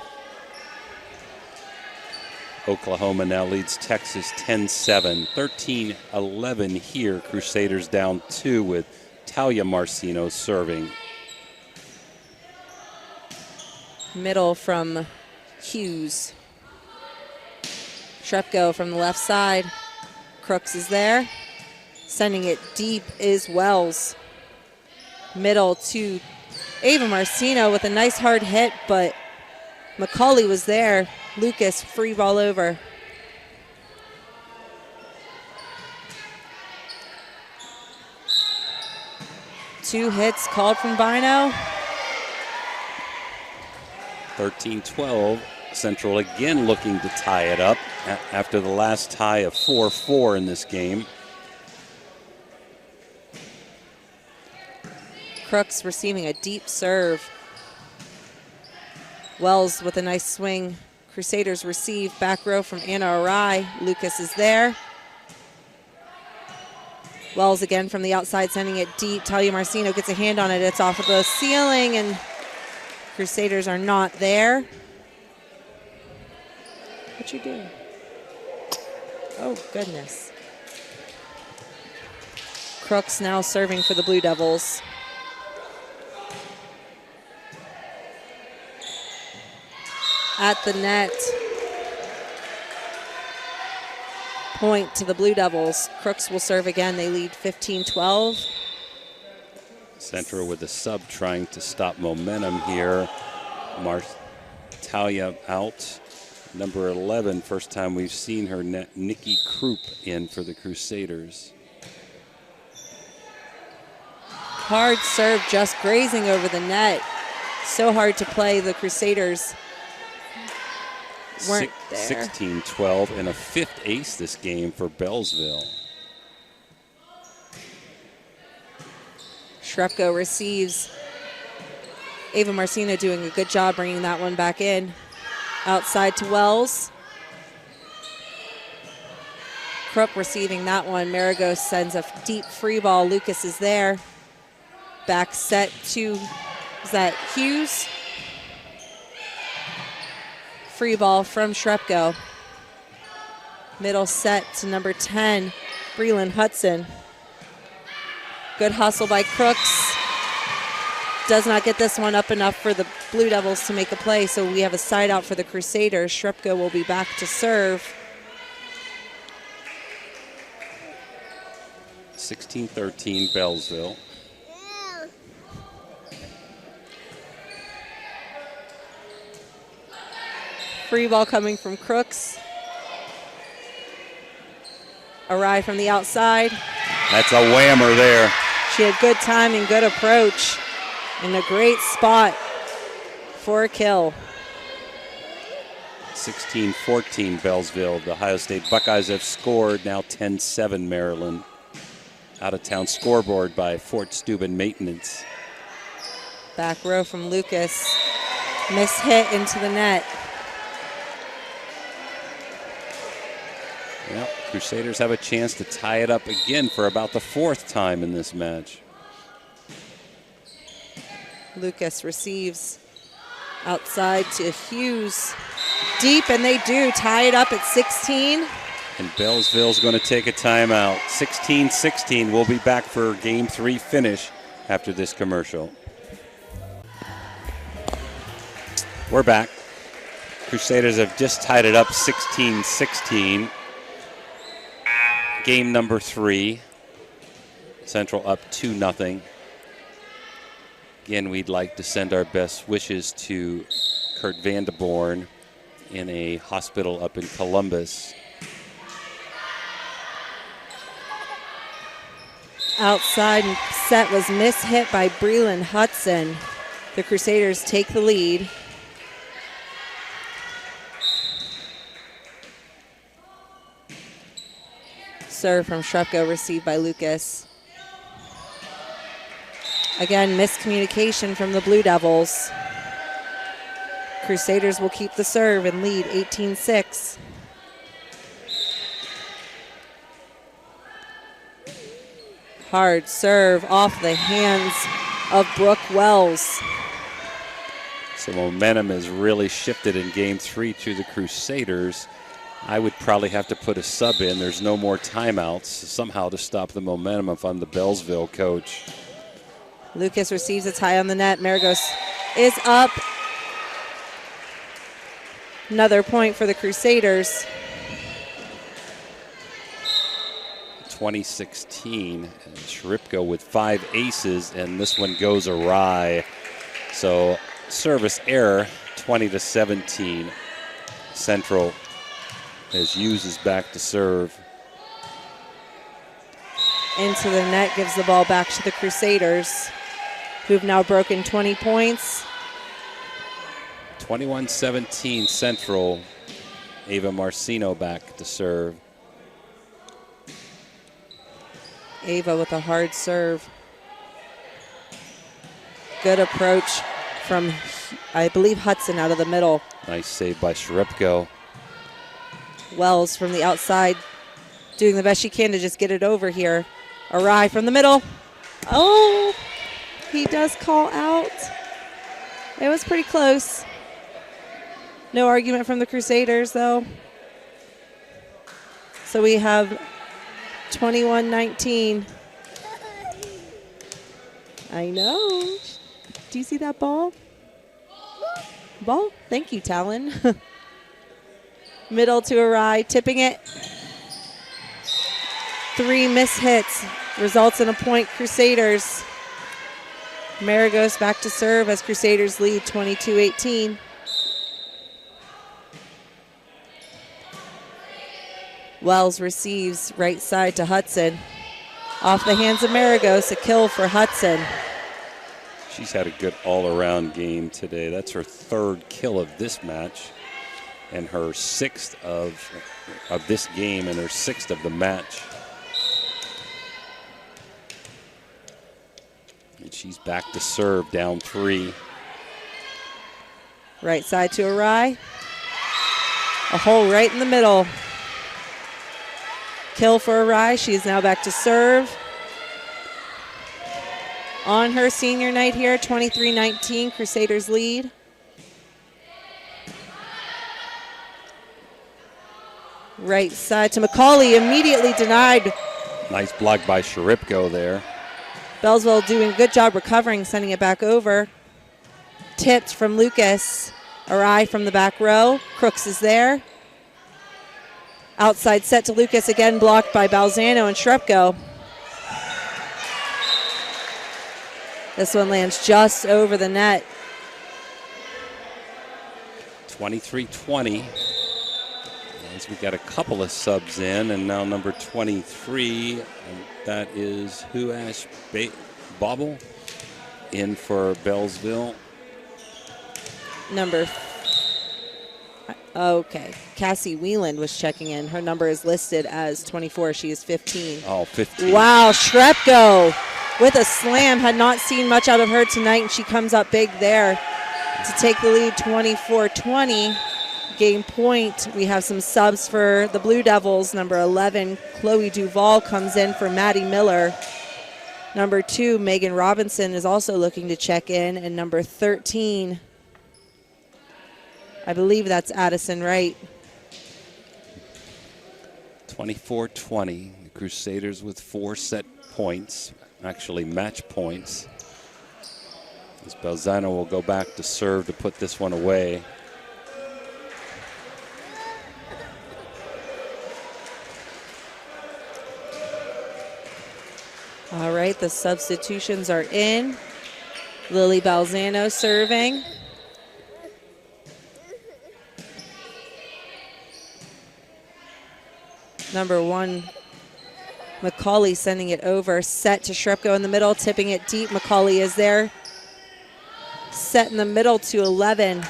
Oklahoma now leads Texas 10-7. 13-11 here. Crusaders down 2 with Talia Marcino serving. Middle from Hughes. Shrepko from the left side. Crooks is there. Sending it deep is Wells. Middle to Ava Marcino with a nice hard hit, but McCauley was there. Lucas free ball over. Two hits called from Bino. 13-12. Central again looking to tie it up after the last tie of 4-4 in this game. Crooks receiving a deep serve. Wells with a nice swing. Crusaders receive back row from Anna Arai. Lucas is there. Wells again from the outside sending it deep. Talia Marcino gets a hand on it. It's off of the ceiling and Crusaders are not there. What you do? Oh, goodness. Crooks now serving for the Blue Devils. At the net. Point to the Blue Devils. Crooks will serve again. They lead 15-12. Central with the sub trying to stop momentum here. Talia out. Number 11, first time we've seen her, Nikki Krupp in for the Crusaders. Hard serve just grazing over the net. So hard to play. The Crusaders weren't there. 16-12 and a 5th ace this game for Beallsville. Shrepko receives. Ava Marcino doing a good job bringing that one back in. Outside to Wells. Krupp receiving that one. Maragos sends a deep free ball. Lucas is there. Back set to, is that Hughes? Free ball from Shrepko. Middle set to number 10, Breland Hudson. Good hustle by Crooks. Does not get this one up enough for the Blue Devils to make a play, so we have a side out for the Crusaders. Shrepko will be back to serve. 16-13 Beallsville. Free ball coming from Crooks. Arai from the outside. That's a whammer there. She had good timing, good approach, and a great spot for a kill. 16-14 Beallsville. The Ohio State Buckeyes have scored, now 10-7 Maryland. Out-of-town scoreboard by Fort Steuben Maintenance. Back row from Lucas. Miss hit into the net. Well, Crusaders have a chance to tie it up again for about the 4th time in this match. Lucas receives outside to Hughes. Deep, and they do tie it up at 16. And Beallsville's going to take a timeout. 16-16. We'll be back for Game 3 finish after this commercial. We're back. Crusaders have just tied it up 16-16. Game number 3. Central up 2-0. Again, we'd like to send our best wishes to Kurt Vandeborn in a hospital up in Columbus. Outside and set was mishit by Breland Hudson. The Crusaders take the lead. Serve from Shrepko received by Lucas. Again, miscommunication from the Blue Devils. Crusaders will keep the serve and lead 18-6. Hard serve off the hands of Brooke Wells. So momentum has really shifted in Game 3 to the Crusaders. I would probably have to put a sub in. There's no more timeouts somehow to stop the momentum if I'm the Beallsville coach. Lucas receives it high on the net. Maragos is up. Another point for the Crusaders. 2016, and Shripko with 5 aces, and this one goes awry. So service error, 20-17. Central as Hughes is back to serve. Into the net, gives the ball back to the Crusaders, who've now broken 20 points. 21-17 Central. Ava Marcino back to serve. Ava with a hard serve. Good approach from, I believe, Hudson out of the middle. Nice save by Shripko. Wells from the outside doing the best she can to just get it over here. Arai from the middle. Oh, he does call out. It was pretty close. No argument from the Crusaders, though. So we have 21-19. I know. Do you see that ball? Ball? Thank you, Talon. Middle to Arai, tipping it. 3 miss hits results in a point, Crusaders. Maragos back to serve as Crusaders lead 22-18. Wells receives right side to Hudson. Off the hands of Maragos, a kill for Hudson. She's had a good all-around game today. That's her 3rd kill of this match, and her 6th of this game, and her 6th of the match. And she's back to serve, down 3. Right side to Arai. A hole right in the middle. Kill for Arai. She is now back to serve. On her senior night here, 23-19, Crusaders lead. Right side to McCauley, immediately denied. Nice block by Shripko there. Beallsville doing a good job recovering, sending it back over. Tipped from Lucas. Arai from the back row. Crooks is there. Outside set to Lucas, again blocked by Balzano and Shripko. This one lands just over the net. 23-20. As we got a couple of subs in, and now number 23, and that is who, Ash Bobble, in for Beallsville. Okay, Cassie Wieland was checking in. Her number is listed as 24. She is 15. Oh, 15. Wow, Shripko with a slam. Had not seen much out of her tonight, and she comes up big there to take the lead, 24-20. Game point. We have some subs for the Blue Devils. Number 11, Chloe Duvall comes in for Maddie Miller. Number 2, Megan Robinson is also looking to check in. And number 13, I believe that's Addison Wright. 24-20. The Crusaders with 4 set points, actually match points. As Balzano will go back to serve to put this one away. All right, the substitutions are in. Lily Balzano serving. Number 1, McCauley sending it over. Set to Shripko in the middle, tipping it deep. McCauley is there. Set in the middle to 11.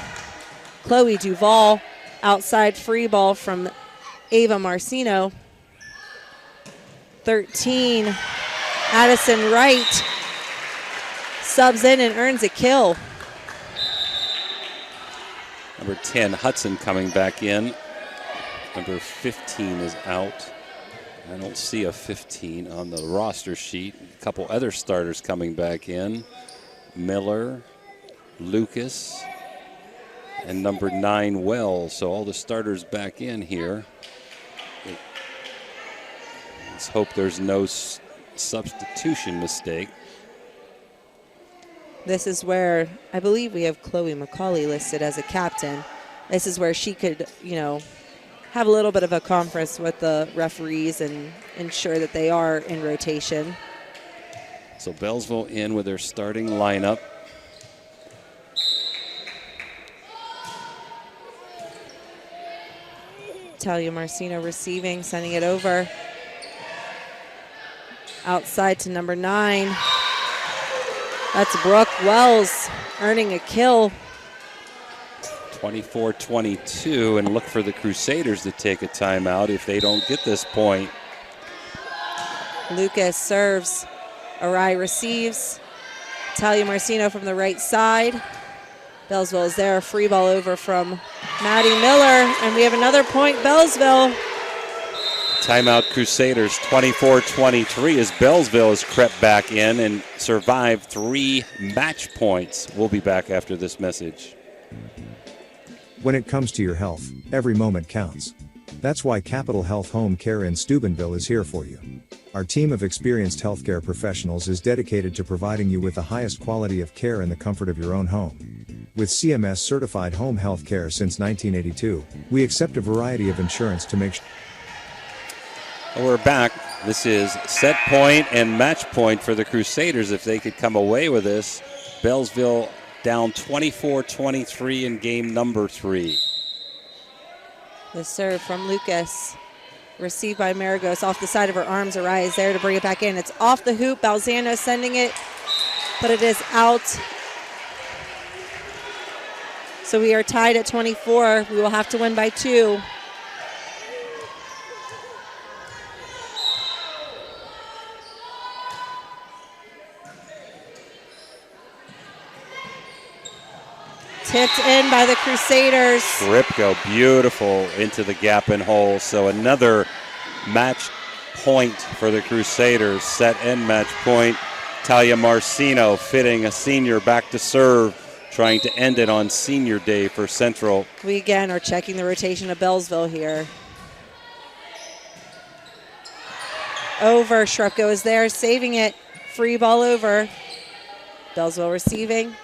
Chloe Duvall. Outside free ball from Ava Marcino. 13. Addison Wright subs in and earns a kill. Number 10, Hudson coming back in. Number 15 is out. I don't see a 15 on the roster sheet. A couple other starters coming back in. Miller, Lucas, and number 9, Wells. So all the starters back in here. Let's hope there's no substitution mistake. This is where I believe we have Chloe McCauley listed as a captain. This is where she could, have a little bit of a conference with the referees and ensure that they are in rotation. So Beallsville in with their starting lineup. Talia Marcino receiving, sending it over. Outside to number 9. That's Brooke Wells earning a kill. 24-22, and look for the Crusaders to take a timeout if they don't get this point. Lucas serves. Arai receives. Talia Marcino from the right side. Beallsville is there. Free ball over from Maddie Miller, and we have another point, Beallsville. Timeout Crusaders, 24-23, as Beallsville has crept back in and survived 3 match points. We'll be back after this message. When it comes to your health, every moment counts. That's why Capital Health Home Care in Steubenville is here for you. Our team of experienced healthcare professionals is dedicated to providing you with the highest quality of care in the comfort of your own home. With CMS certified home health care since 1982, we accept a variety of insurance to make sure. We're back. This is set point and match point for the Crusaders if they could come away with this. Beallsville down 24-23 in game number 3. The serve from Lucas. Received by Maragos off the side of her arms. Arai is there to bring it back in. It's off the hoop. Balzano sending it, but it is out. So we are tied at 24. We will have to win by 2. Tipped in by the Crusaders. Ripko, beautiful into the gap and hole. So another match point for the Crusaders. Set and match point. Talia Marcino fitting a senior back to serve, trying to end it on senior day for Central. We again are checking the rotation of Beallsville here. Over, Shrupko is there, saving it. Free ball over. Beallsville receiving.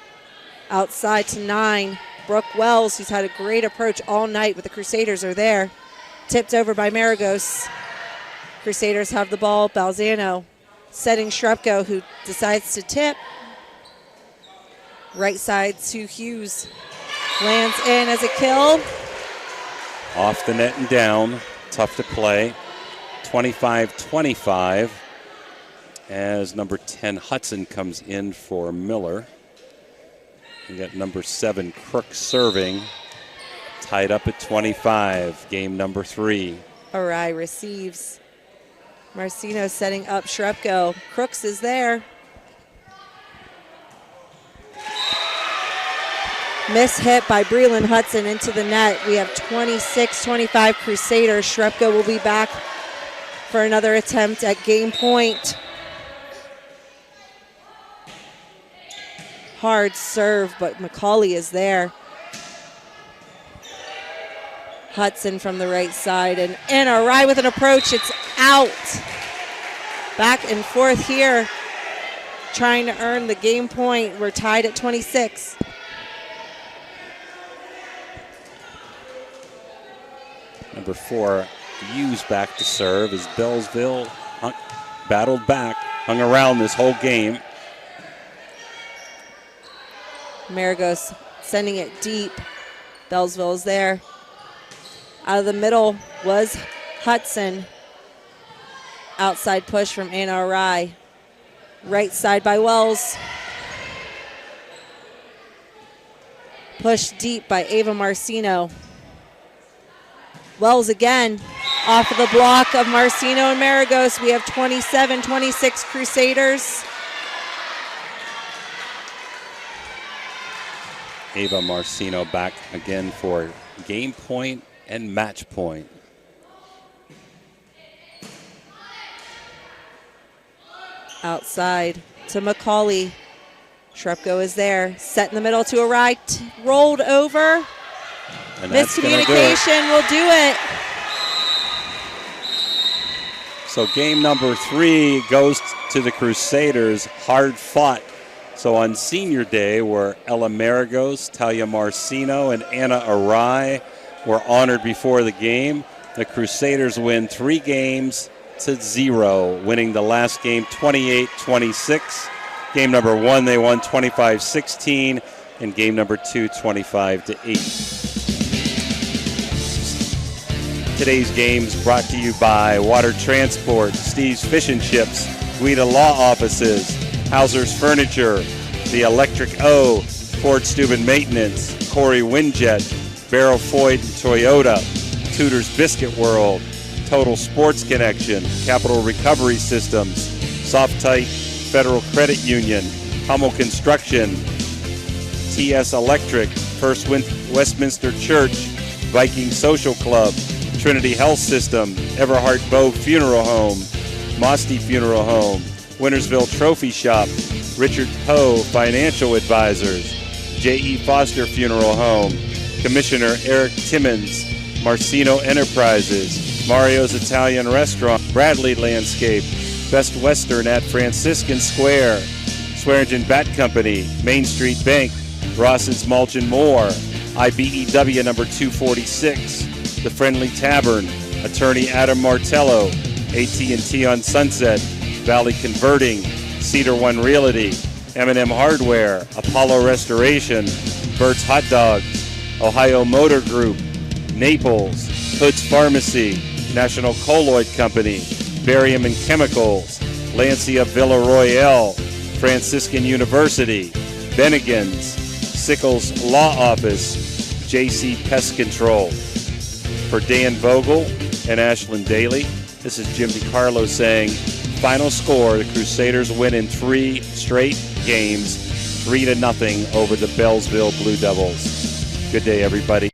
Outside to 9. Brooke Wells, who's had a great approach all night with the Crusaders, are there. Tipped over by Maragos. Crusaders have the ball. Balzano setting Shrupko, who decides to tip. Right side to Hughes. Lands in as a kill. Off the net and down. Tough to play. 25-25 as number 10 Hudson comes in for Miller. We got number 7 Crook serving. Tied up at 25. Game number 3. Arai receives. Marcino setting up Shrupko. Crooks is there. Miss hit by Breland Hudson into the net. We have 26-25 Crusaders. Shrupko will be back for another attempt at game point. Hard serve, but McCauley is there. Hudson from the right side, and Arai with an approach. It's out. Back and forth here, trying to earn the game point. We're tied at 26. Number 4, Hughes back to serve as Beallsville battled back, hung around this whole game. Maragos sending it deep. Beallsville is there. Out of the middle was Hudson. Outside push from Anna Arai. Right side by Wells. Push deep by Ava Marcino. Wells again. Off of the block of Marcino and Maragos. We have 27-26 Crusaders. Ava Marcino back again for game point and match point. Outside to McCauley. Shrupko is there. Set in the middle to a right. Rolled over. And that's gonna do it. Miscommunication will do it. So game number 3 goes to the Crusaders, hard fought. So on senior day, where Ella Maragos, Talia Marcino, and Anna Arai were honored before the game, the Crusaders win 3 games to 0, winning the last game 28-26. Game number 1, they won 25-16, and game number 2, 25-8. Today's games brought to you by Water Transport, Steve's Fish and Chips, Guida Law Offices, Hauser's Furniture, The Electric O, Ford Steuben Maintenance, Corey Windjet, Barrow Foyt and Toyota, Tudor's Biscuit World, Total Sports Connection, Capital Recovery Systems, Soft-Tite Federal Credit Union, Hummel Construction, TS Electric, First Westminster Church, Viking Social Club, Trinity Health System, Everhart Bow Funeral Home, Mosty Funeral Home, Wintersville Trophy Shop, Richard Poe Financial Advisors, J.E. Foster Funeral Home, Commissioner Eric Timmons, Marcino Enterprises, Mario's Italian Restaurant, Bradley Landscape, Best Western at Franciscan Square, Swearingen Bat Company, Main Street Bank, Ross's Mulch and More, IBEW number 246, The Friendly Tavern, Attorney Adam Martello, AT&T on Sunset, Valley Converting, Cedar One Realty, M&M Hardware, Apollo Restoration, Burt's Hot Dogs, Ohio Motor Group, Naples, Hood's Pharmacy, National Colloid Company, Barium and Chemicals, Lancia Villa Royale, Franciscan University, Bennigan's, Sickles Law Office, JC Pest Control. For Dan Vogel and Ashlyn Daly, this is Jim DiCarlo saying, final score, the Crusaders win in 3 straight games, 3-0 over the Beallsville Blue Devils. Good day, everybody.